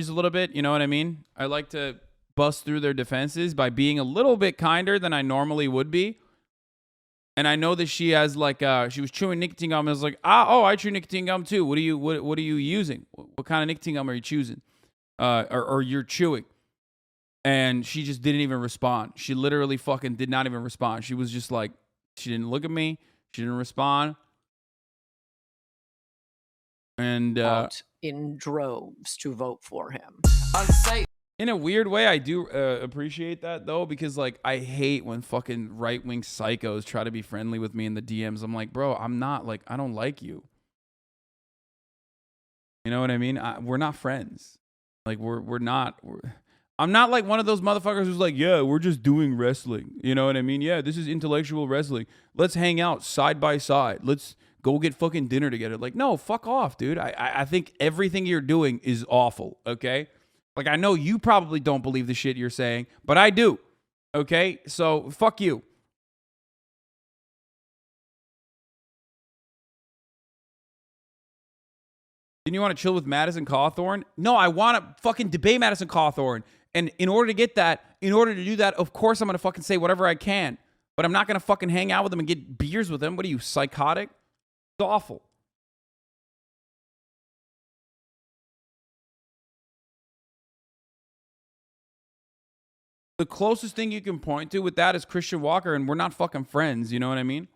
a little bit. You know what I mean? I like to bust through their defenses by being a little bit kinder than I normally would be. And I know that she has she was chewing nicotine gum. And I was like, I chew nicotine gum too. What are you using? What kind of nicotine gum are you choosing? Or you're chewing? And she just didn't even respond. She literally fucking did not even respond. She was just like, she didn't look at me. She didn't respond. And out in droves to vote for him. In a weird way, I do appreciate that, though, because, like, I hate when fucking right-wing psychos try to be friendly with me in the DMs. I'm like, bro, I'm not, like, I don't like you. You know what I mean? We're not friends. Like, we're not. I'm not like one of those motherfuckers who's like, yeah, we're just doing wrestling. You know what I mean? Yeah, this is intellectual wrestling. Let's hang out side by side. Let's go get fucking dinner together. Like, no, fuck off, dude. I think everything you're doing is awful, okay? Like, I know you probably don't believe the shit you're saying, but I do. Okay? So, fuck you. Didn't you want to chill with Madison Cawthorn? No, I want to fucking debate Madison Cawthorn. And in order to get that, in order to do that, of course I'm going to fucking say whatever I can. But I'm not going to fucking hang out with him and get beers with him. What are you, psychotic? It's awful. The closest thing you can point to with that is Christian Walker, and we're not fucking friends. You know what I mean?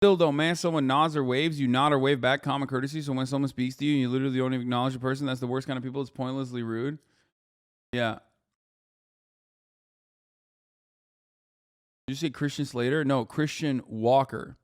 Still though, man, someone nods or waves, you nod or wave back, common courtesy. So when someone speaks to you and you literally don't even acknowledge the person, that's the worst kind of people. It's pointlessly rude. Yeah. Did you say Christian Slater? No, Christian Walker.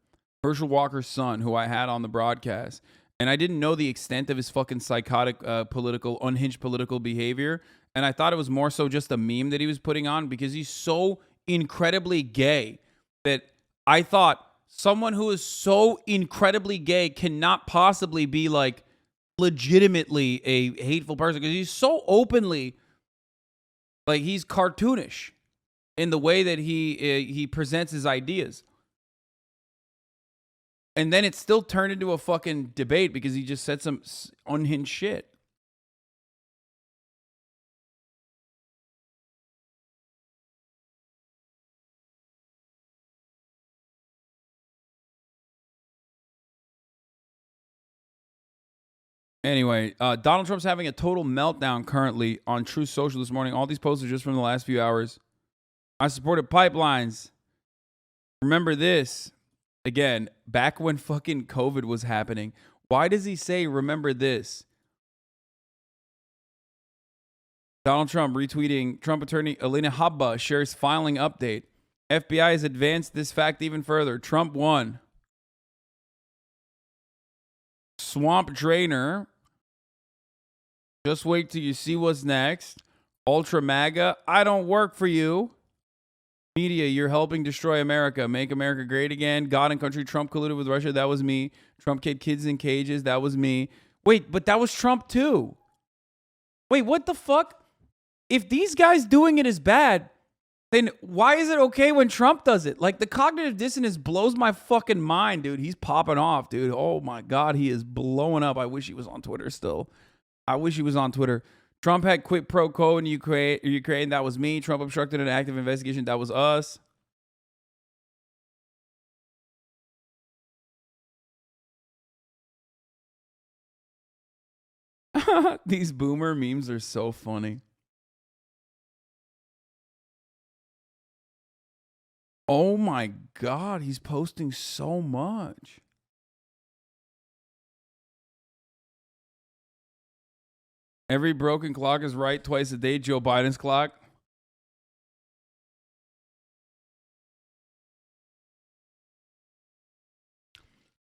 Herschel Walker's son, who I had on the broadcast. And I didn't know the extent of his fucking psychotic, unhinged political behavior. And I thought it was more so just a meme that he was putting on because he's so incredibly gay that I thought someone who is so incredibly gay cannot possibly be like legitimately a hateful person because he's so openly, like, he's cartoonish in the way that he presents his ideas. And then it still turned into a fucking debate because he just said some unhinged shit. Anyway, Donald Trump's having a total meltdown currently on Truth Social this morning. All these posts are just from the last few hours. I supported pipelines. Remember this. Again, back when fucking COVID was happening. Why does he say, remember this? Donald Trump retweeting Trump attorney Alina Habba shares filing update. FBI has advanced this fact even further. Trump won. Swamp Drainer. Just wait till you see what's next. Ultra MAGA. I don't work for you. Media, you're helping destroy America. Make America great again. God and country. Trump colluded with Russia. That was me. Trump kid kids in cages. That was me. Wait, but that was Trump too. Wait, what the fuck? If these guys doing it is bad, then why is it okay when Trump does it? Like, the cognitive dissonance blows my fucking mind, dude. He's popping off, dude. Oh my God, he is blowing up. I wish he was on Twitter still. I wish he was on Twitter. Trump had quid pro quo in Ukraine. That was me. Trump obstructed an active investigation. That was us. These boomer memes are so funny. Oh my God, he's posting so much. Every broken clock is right twice a day. Joe Biden's clock.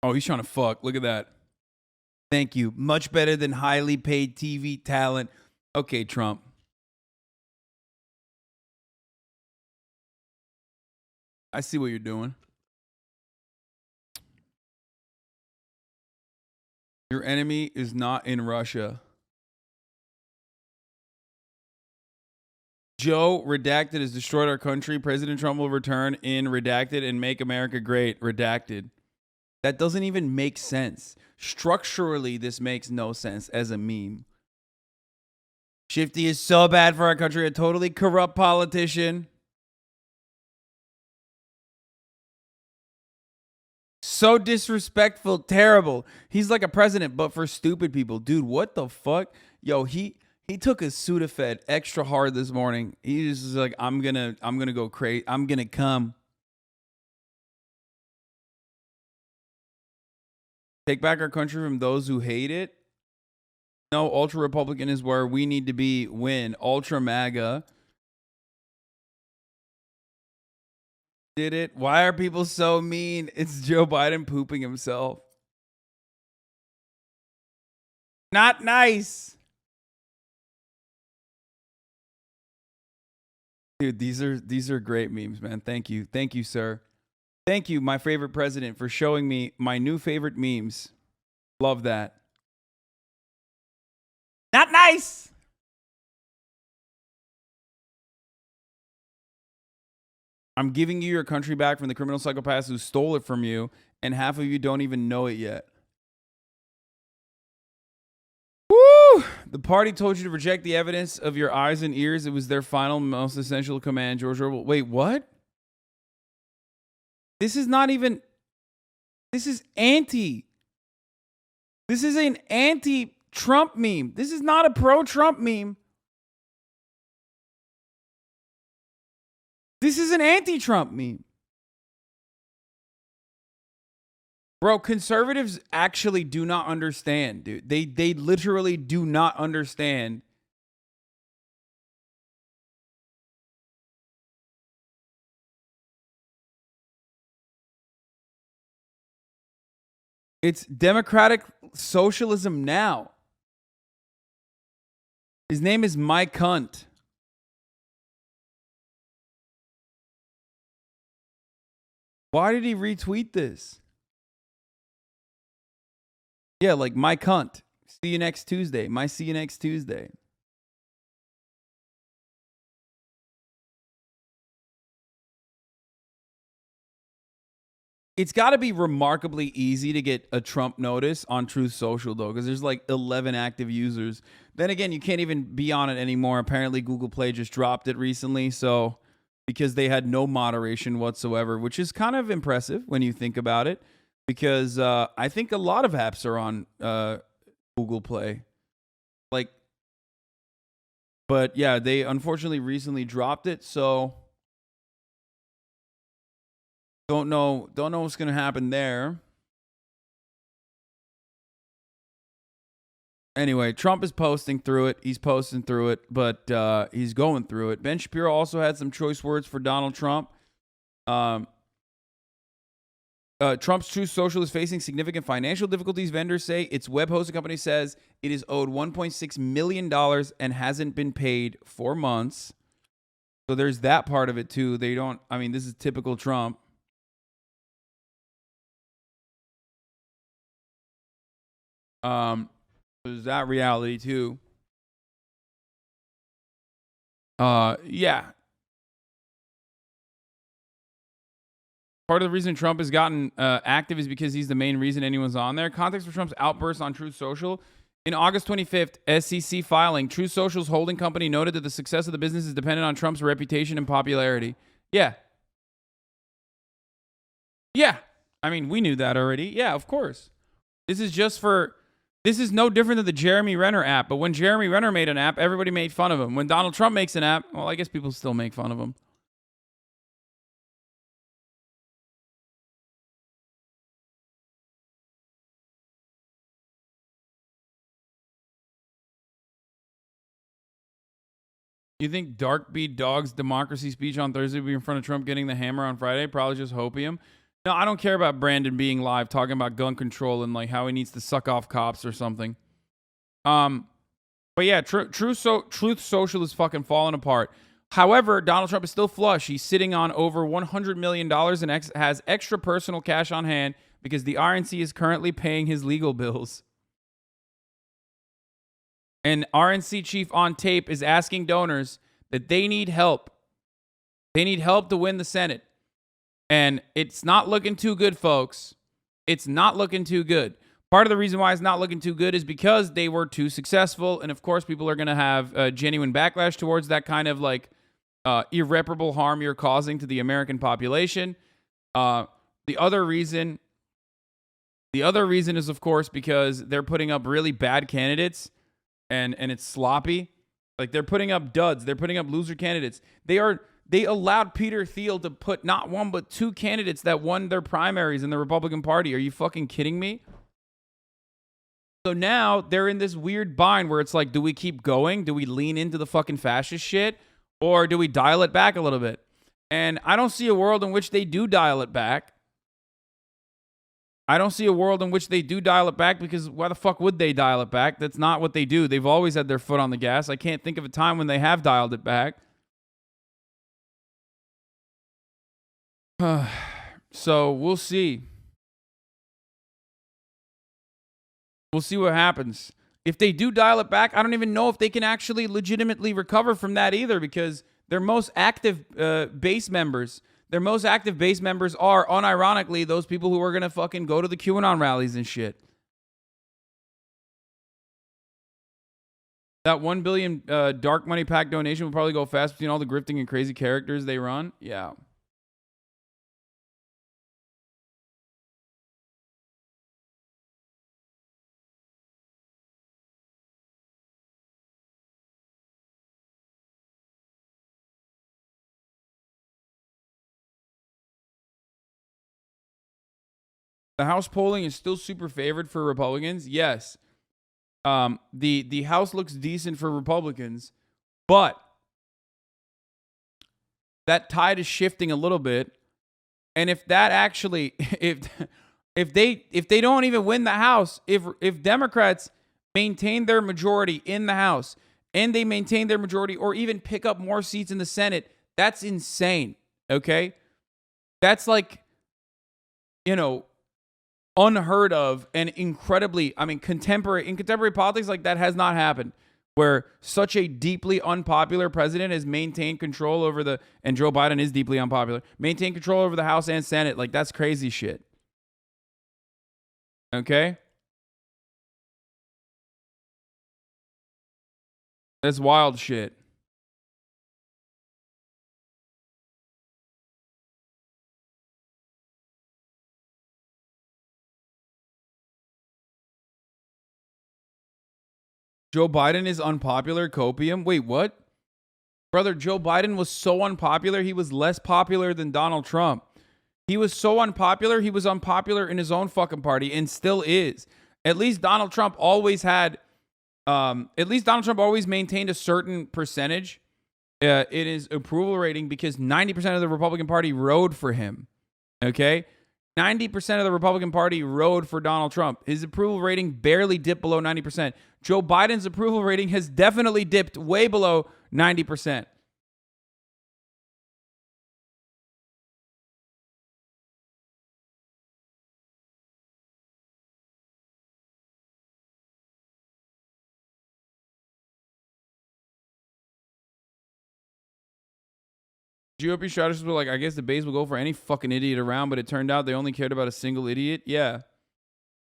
Oh, he's trying to fuck. Look at that. Thank you. Much better than highly paid TV talent. Okay, Trump. I see what you're doing. Your enemy is not in Russia. Joe, redacted, has destroyed our country. President Trump will return in redacted and make America great. Redacted. That doesn't even make sense. Structurally, this makes no sense as a meme. Shifty is so bad for our country. A totally corrupt politician. So disrespectful, terrible. He's like a president, but for stupid people. Dude, what the fuck? Yo, he took his Sudafed extra hard this morning. He just was like, I'm gonna go crazy. I'm gonna come. Take back our country from those who hate it. No, ultra Republican is where we need to be. Win. Ultra MAGA. Did it? Why are people so mean? It's Joe Biden pooping himself. Not nice. Dude, these are great memes, man. Thank you. Thank you, sir. Thank you, my favorite president, for showing me my new favorite memes. Love that. Not nice. I'm giving you your country back from the criminal psychopaths who stole it from you, and half of you don't even know it yet. Woo! The party told you to reject the evidence of your eyes and ears. It was their final, most essential command, George Orwell. Wait, what? This is not even... This is anti. This is an anti-Trump meme. This is not a pro-Trump meme. This is an anti-Trump meme. Bro, conservatives actually do not understand, dude. They literally do not understand. It's democratic socialism now. His name is My Cunt. Why did he retweet this? Yeah, like My Cunt. See you next Tuesday. See you next Tuesday. It's got to be remarkably easy to get a Trump notice on Truth Social, though, because there's like 11 active users. Then again, you can't even be on it anymore. Apparently, Google Play just dropped it recently, so because they had no moderation whatsoever, which is kind of impressive when you think about it, because I think a lot of apps are on Google Play. But yeah, they unfortunately recently dropped it, so... Don't know what's going to happen there. Anyway, Trump is posting through it. He's posting through it, but he's going through it. Ben Shapiro also had some choice words for Donald Trump. Trump's Truth Social is facing significant financial difficulties. Vendors say its web hosting company says it is owed $1.6 million and hasn't been paid for months. So there's that part of it too. This is typical Trump. There's that reality too. Yeah. Part of the reason Trump has gotten active is because he's the main reason anyone's on there. Context for Trump's outburst on Truth Social. In August 25th, SEC filing, Truth Social's holding company noted that the success of the business is dependent on Trump's reputation and popularity. Yeah. Yeah. I mean, we knew that already. Yeah, of course. This is no different than the Jeremy Renner app. But when Jeremy Renner made an app, everybody made fun of him. When Donald Trump makes an app, well, I guess people still make fun of him. You think Dark Beat Dog's democracy speech on Thursday will be in front of Trump getting the hammer on Friday? Probably just hopium. No, I don't care about Brandon being live talking about gun control and like how he needs to suck off cops or something. But yeah, Truth Social is fucking falling apart. However, Donald Trump is still flush. He's sitting on over $100 million and has extra personal cash on hand because the RNC is currently paying his legal bills. And RNC chief on tape is asking donors that they need help. They need help to win the Senate. And it's not looking too good, folks. It's not looking too good. Part of the reason why it's not looking too good is because they were too successful. And of course, people are going to have genuine backlash towards that kind of like irreparable harm you're causing to the American population. The other reason is, of course, because they're putting up really bad candidates. And it's sloppy. Like, they're putting up duds. They're putting up loser candidates. They allowed Peter Thiel to put not one but two candidates that won their primaries in the Republican Party. Are you fucking kidding me? So now they're in this weird bind where it's like, do we keep going? Do we lean into the fucking fascist shit? Or do we dial it back a little bit? And I don't see a world in which they do dial it back. I don't see a world in which they do dial it back because why the fuck would they dial it back? That's not what they do. They've always had their foot on the gas. I can't think of a time when they have dialed it back. So we'll see. We'll see what happens. If they do dial it back, I don't even know if they can actually legitimately recover from that either because their most active base members... Their most active base members are, unironically, those people who are going to fucking go to the QAnon rallies and shit. That $1 billion dark money PAC donation will probably go fast between all the grifting and crazy characters they run. Yeah. The House polling is still super favored for Republicans. Yes. The House looks decent for Republicans, but that tide is shifting a little bit. And if that actually, if they don't even win the House, if Democrats maintain their majority in the House and they maintain their majority or even pick up more seats in the Senate, that's insane. Okay. That's like, unheard of and incredibly, in contemporary politics, like that has not happened where such a deeply unpopular president has maintained control over and Joe Biden is deeply unpopular, maintain control over the House and Senate. Like that's crazy shit. Okay. That's wild shit. Joe Biden is unpopular, copium? Wait, what? Brother, Joe Biden was so unpopular, he was less popular than Donald Trump. He was so unpopular, he was unpopular in his own fucking party and still is. At least Donald Trump always maintained a certain percentage in his approval rating because 90% of the Republican Party rode for him. Okay? 90% of the Republican Party rode for Donald Trump. His approval rating barely dipped below 90%. Joe Biden's approval rating has definitely dipped way below 90%. GOP strategists were like, I guess the base will go for any fucking idiot around, but it turned out they only cared about a single idiot. Yeah.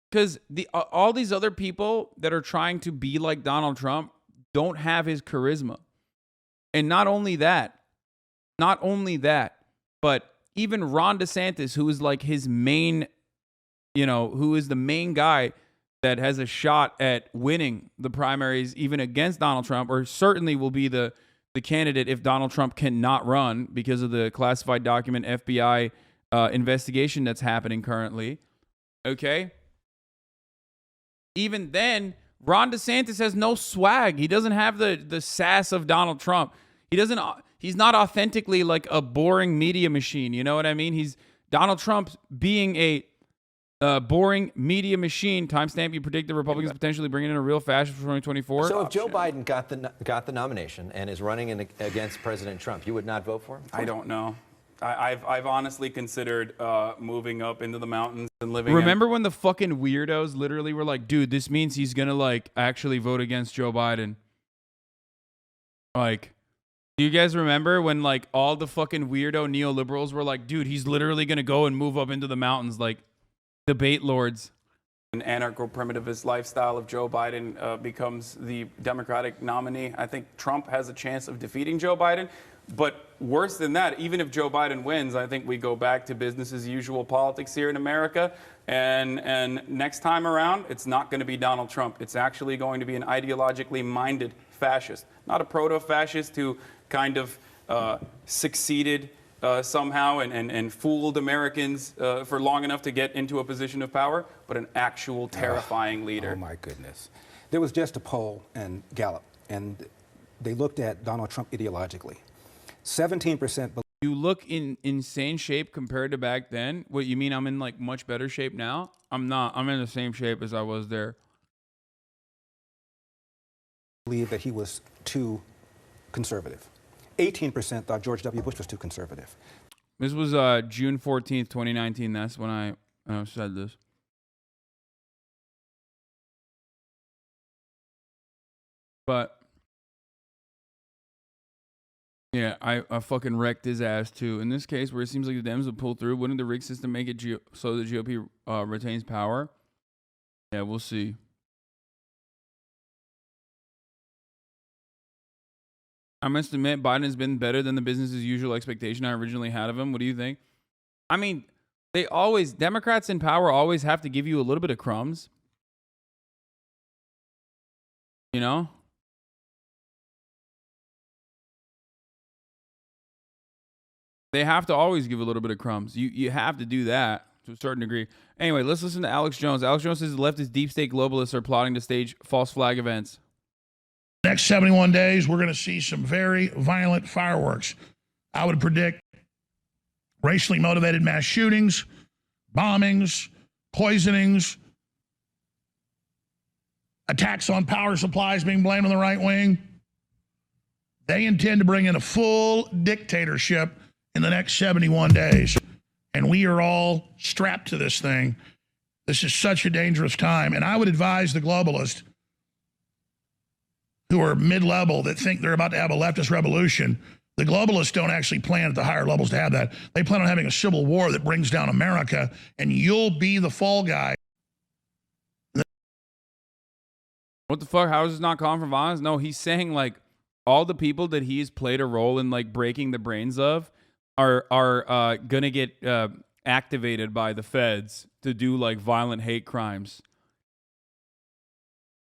Because all these other people that are trying to be like Donald Trump don't have his charisma. And not only that, but even Ron DeSantis, who is like his main, who is the main guy that has a shot at winning the primaries, even against Donald Trump, or certainly will be the candidate if Donald Trump cannot run because of the classified document FBI investigation that's happening currently. Okay? Even then, Ron DeSantis has no swag. He doesn't have the sass of Donald Trump. He's not authentically like a boring media machine. You know what I mean? He's Donald Trump being a boring media machine. Timestamp, you predict the Republicans potentially bringing in a real fascist for 2024. So if Joe Biden got the nomination and is running against President Trump, you would not vote for him? I don't know. I've honestly considered moving up into the mountains and living. Remember when the fucking weirdos literally were like, dude, this means he's gonna like actually vote against Joe Biden. Like, do you guys remember when like all the fucking weirdo neoliberals were like, dude, he's literally gonna go and move up into the mountains, like debate lords. An anarcho-primitivist lifestyle of Joe Biden becomes the Democratic nominee. I think Trump has a chance of defeating Joe Biden. But worse than that, even if Joe Biden wins, I think we go back to business as usual politics here in America. And next time around, it's not going to be Donald Trump. It's actually going to be an ideologically minded fascist, not a proto-fascist who kind of succeeded somehow and fooled Americans for long enough to get into a position of power, but an actual terrifying leader. Oh, my goodness. There was just a poll in Gallup, and they looked at Donald Trump ideologically. 17%. You look in insane shape compared to back then. What, you mean I'm in like much better shape now? I'm not. I'm in the same shape as I was there. Believe that he was too conservative. 18% thought George W. Bush was too conservative. This was June 14th, 2019. That's when I said this. But yeah, I fucking wrecked his ass too. In this case, where it seems like the Dems would pull through, wouldn't the rig system make it so the GOP retains power? Yeah, we'll see. I must admit, Biden has been better than the business as usual expectation I originally had of him. What do you think? I mean, Democrats in power always have to give you a little bit of crumbs. You know? They have to always give a little bit of crumbs. You have to do that to a certain degree. Anyway, let's listen to Alex Jones. Alex Jones says the leftist deep state globalists are plotting to stage false flag events. Next 71 days, we're going to see some very violent fireworks. I would predict racially motivated mass shootings, bombings, poisonings, attacks on power supplies being blamed on the right wing. They intend to bring in a full dictatorship in the next 71 days. And we are all strapped to this thing. This is such a dangerous time. And I would advise the globalists who are mid-level that think they're about to have a leftist revolution. The globalists don't actually plan at the higher levels to have that. They plan on having a civil war that brings down America, and you'll be the fall guy. What the fuck? How is this not calling for violence? No, he's saying like all the people that he's played a role in like breaking the brains of are gonna get activated by the feds to do like violent hate crimes.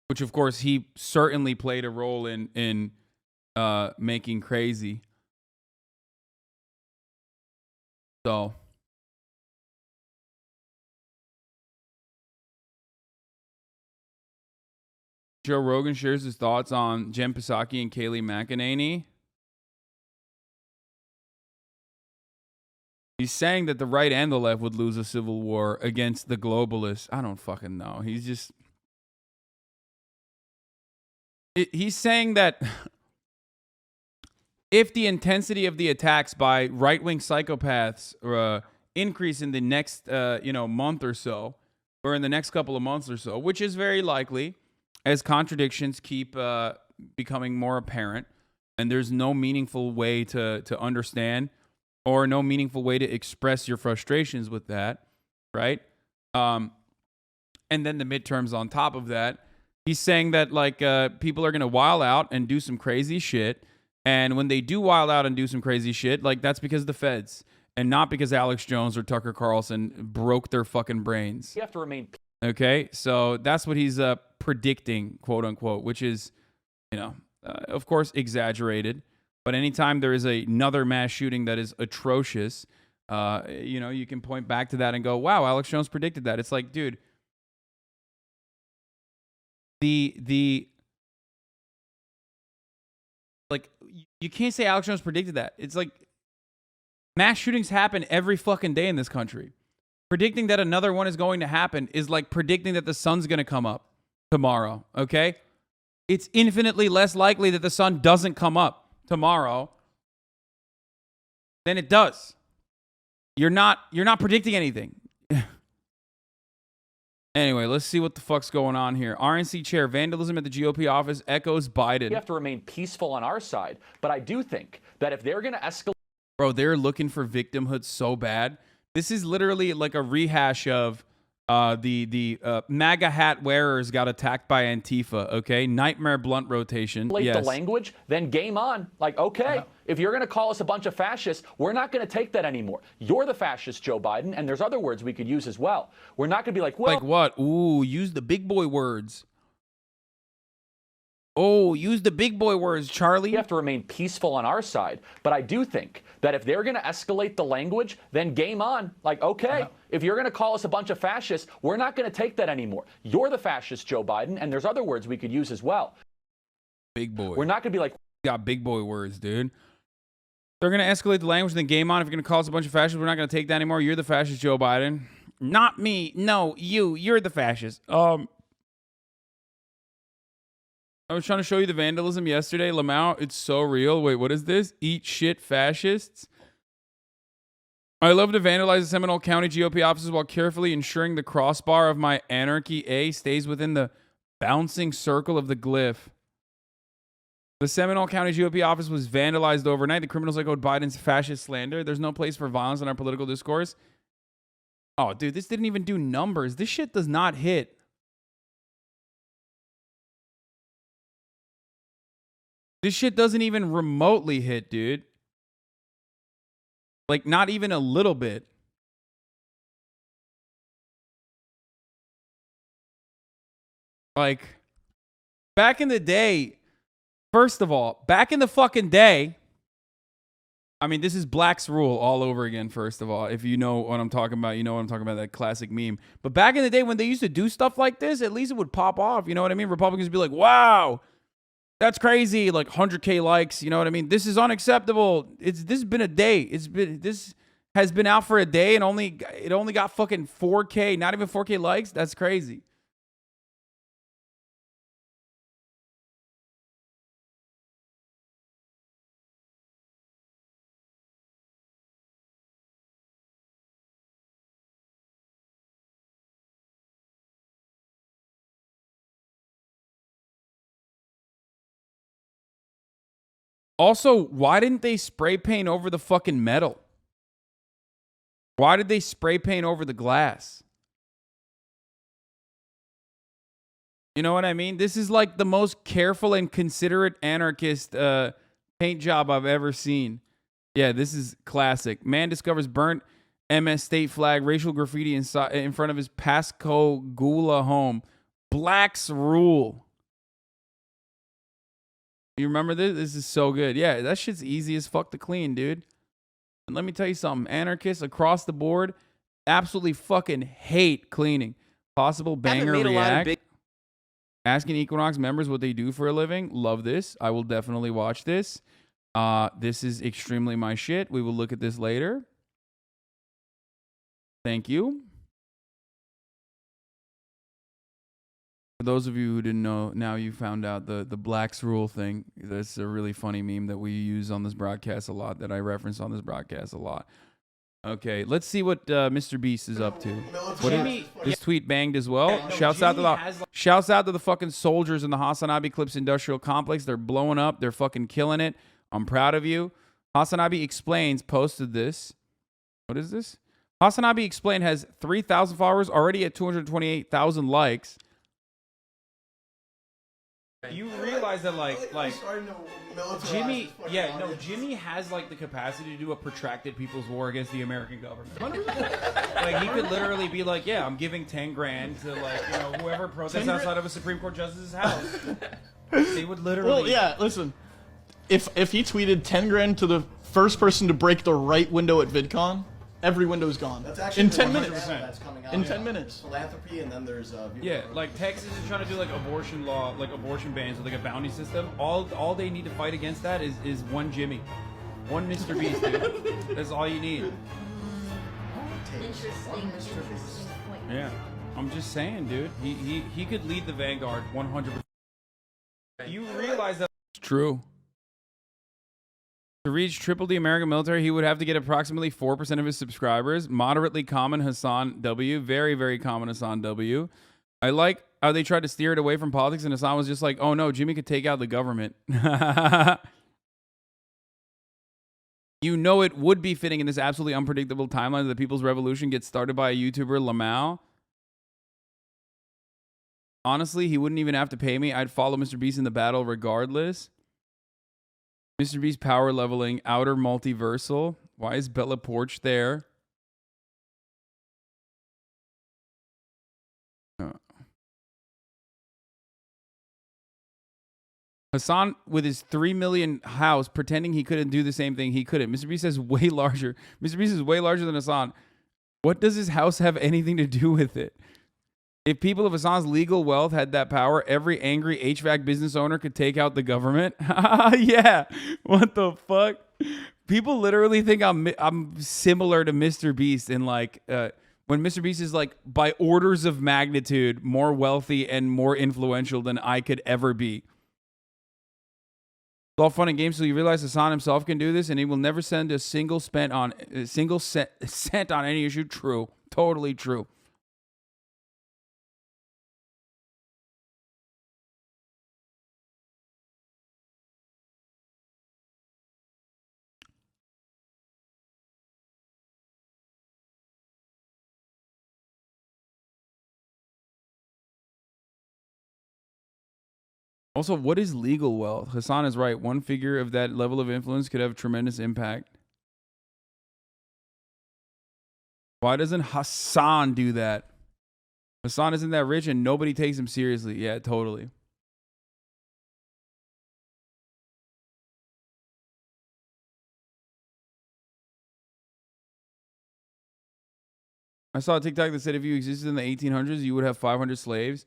Which, of course, he certainly played a role in making crazy. So, Joe Rogan shares his thoughts on Jen Psaki and Kayleigh McEnany. He's saying that the right and the left would lose a civil war against the globalists. I don't fucking know. He's just... He's saying that if the intensity of the attacks by right-wing psychopaths increase in the next month or so, or in the next couple of months or so, which is very likely, as contradictions keep becoming more apparent, and there's no meaningful way to understand or no meaningful way to express your frustrations with that, right? And then the midterms on top of that. He's saying that like people are going to wild out and do some crazy shit. And when they do wild out and do some crazy shit, like that's because of the feds and not because Alex Jones or Tucker Carlson broke their fucking brains. You have to remain. Okay, so that's what he's predicting, quote unquote, which is, you know, of course, exaggerated. But anytime there is another mass shooting that is atrocious, you know, you can point back to that and go, wow, Alex Jones predicted that. It's like, dude, like, you can't say Alex Jones predicted that. It's like mass shootings happen every fucking day in this country. Predicting that another one is going to happen is like predicting that the sun's going to come up tomorrow, okay? It's infinitely less likely that the sun doesn't come up tomorrow than it does. You're not predicting anything. Anyway, let's see what the fuck's going on here. RNC chair, vandalism at the GOP office echoes Biden. You have to remain peaceful on our side. But I do think that if they're going to escalate. Bro, they're looking for victimhood so bad. This is literally like a rehash of the MAGA hat wearers got attacked by Antifa, okay? Nightmare blunt rotation. The language, then game on. Like, okay, if you're going to call us a bunch of fascists, we're not going to take that anymore. You're the fascist, Joe Biden, and there's other words we could use as well. We're not going to be like, well. Like what? Ooh, use the big boy words. Oh, use the big boy words, Charlie. You have to remain peaceful on our side. But I do think that if they're going to escalate the language, then game on. Like, okay, if you're going to call us a bunch of fascists, we're not going to take that anymore. You're the fascist, Joe Biden, and there's other words we could use as well. Big boy. We're not going to be like. Got big boy words, dude. They're going to escalate the language, then game on. If you're going to call us a bunch of fascists, we're not going to take that anymore. You're the fascist, Joe Biden. Not me. No, you. You're the fascist. I was trying to show you the vandalism yesterday. Lamau, it's so real. Wait, what is this? Eat shit fascists? I love to vandalize the Seminole County GOP offices while carefully ensuring the crossbar of my Anarchy A stays within the bouncing circle of the glyph. The Seminole County GOP office was vandalized overnight. The criminals echoed Biden's fascist slander. There's no place for violence in our political discourse. Oh, dude, this didn't even do numbers. This shit does not hit. This shit doesn't even remotely hit, dude. Like, not even a little bit. Like, back in the day, first of all, back in the fucking day, I mean, this is Black's Rule all over again, first of all. If you know what I'm talking about, you know what I'm talking about, that classic meme. But back in the day when they used to do stuff like this, at least it would pop off. You know what I mean? Republicans would be like, wow, that's crazy. Like 100K likes. You know what I mean? This is unacceptable. This has been a day. This has been out for a day and it only got fucking 4K, not even 4K likes. That's crazy. Also, why didn't they spray paint over the fucking metal? Why did they spray paint over the glass? You know what I mean? This is like the most careful and considerate anarchist paint job I've ever seen. Yeah, this is classic. Man discovers burnt MS state flag, racial graffiti in front of his Pascagoula home. Black's Rule. You remember this? This is so good. Yeah, that shit's easy as fuck to clean, dude. And let me tell you something. Anarchists across the board absolutely fucking hate cleaning. Possible banger react. Asking Equinox members what they do for a living. Love this. I will definitely watch this. This is extremely my shit. We will look at this later. Thank you. For those of you who didn't know, now you found out the Black's Rule thing. That's a really funny meme that we use on this broadcast a lot, that I reference on this broadcast a lot. Okay, let's see what Mr. Beast is up to. This tweet banged as well. Shouts out to the fucking soldiers in the HasanAbi Clips Industrial Complex. They're blowing up. They're fucking killing it. I'm proud of you. HasanAbi Explains posted this. What is this? HasanAbi Explained has 3,000 followers, already at 228,000 likes. You realize that like Jimmy, Jimmy has like the capacity to do a protracted people's war against the American government. Like he could literally be like, yeah, I'm giving 10 grand to like, you know, whoever protests outside of a Supreme Court justice's house. They would literally. Well, yeah, listen. If he tweeted 10 grand to the first person to break the right window at VidCon, every window's gone. That's actually in 10 minutes. That's coming out. In 10 minutes. Philanthropy, and then there's like Texas is trying to do like abortion law, like abortion bans with like a bounty system. All they need to fight against that is one Jimmy, one Mr. Beast, dude. That's all you need. Interesting. Yeah, I'm just saying, dude. He could lead the vanguard 100%. You realize that it's true. To reach triple the American military, he would have to get approximately 4% of his subscribers. Moderately common Hasan W. Very, very common Hasan W. I like how they tried to steer it away from politics, and Hasan was just like, oh no, Jimmy could take out the government. You know it would be fitting in this absolutely unpredictable timeline that the People's Revolution gets started by a YouTuber, Lamau. Honestly, he wouldn't even have to pay me. I'd follow Mr. Beast in the battle regardless. Mr. Beast power leveling, outer multiversal. Why is Bella Porch there? Hasan with his 3 million house pretending he couldn't do the same thing. He couldn't. Mr. Beast is way larger. Mr. Beast is way larger than Hasan. What does his house have anything to do with it? If people of Hasan's legal wealth had that power, every angry HVAC business owner could take out the government. Yeah. What the fuck? People literally think I'm similar to Mr. Beast in like when Mr. Beast is like by orders of magnitude more wealthy and more influential than I could ever be. It's all fun and games till you realize Hasan himself can do this, and he will never send a single cent on any issue. True. Totally true. Also, what is legal wealth? Hasan is right. One figure of that level of influence could have tremendous impact. Why doesn't Hasan do that? Hasan isn't that rich and nobody takes him seriously. Yeah, totally. I saw a TikTok that said if you existed in the 1800s, you would have 500 slaves.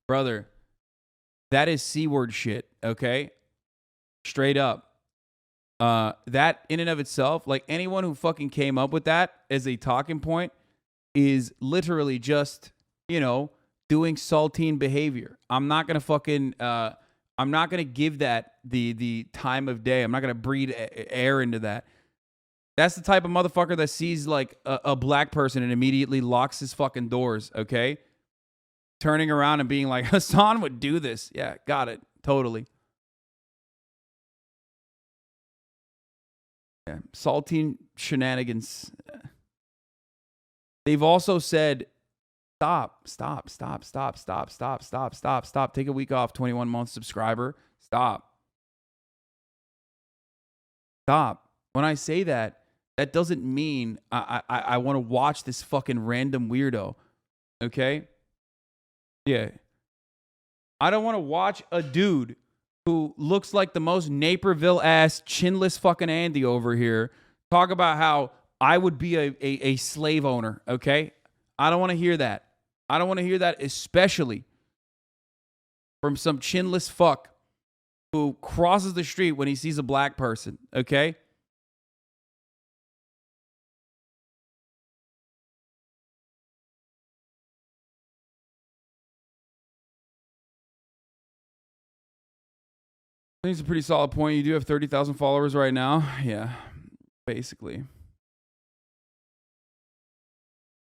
Brother, that is C-word shit, okay? Straight up. That in and of itself, like anyone who fucking came up with that as a talking point is literally just, you know, doing saltine behavior. I'm not going to fucking, I'm not going to give that the time of day. I'm not going to breathe air into that. That's the type of motherfucker that sees like a black person and immediately locks his fucking doors, okay? Turning around and being like, Hasan would do this. Yeah, got it. Totally. Yeah, saltine shenanigans. They've also said, stop. Take a week off, 21 month subscriber. Stop. When I say that, that doesn't mean I want to watch this fucking random weirdo. Okay? Yeah. I don't want to watch a dude who looks like the most Naperville-ass, chinless fucking Andy over here talk about how I would be a slave owner, okay? I don't want to hear that. I don't want to hear that, especially from some chinless fuck who crosses the street when he sees a black person, okay? I think it's a pretty solid point. You do have 30,000 followers right now. Yeah, basically.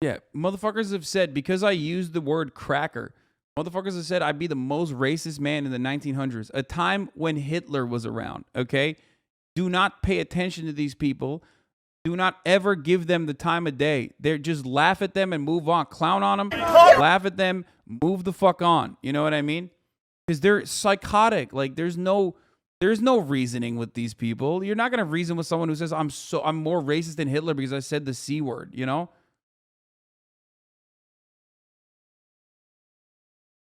Yeah, motherfuckers have said, because I used the word cracker, Motherfuckers have said I'd be the most racist man in the 1900s, a time when Hitler was around, okay? Do not pay attention to these people. Do not ever give them the time of day. They're just laugh at them and move on. Clown on them, laugh at them, move the fuck on. You know what I mean? Because they're psychotic. Like, there's no reasoning with these people. You're not going to reason with someone who says, I'm more racist than Hitler because I said the C word, you know?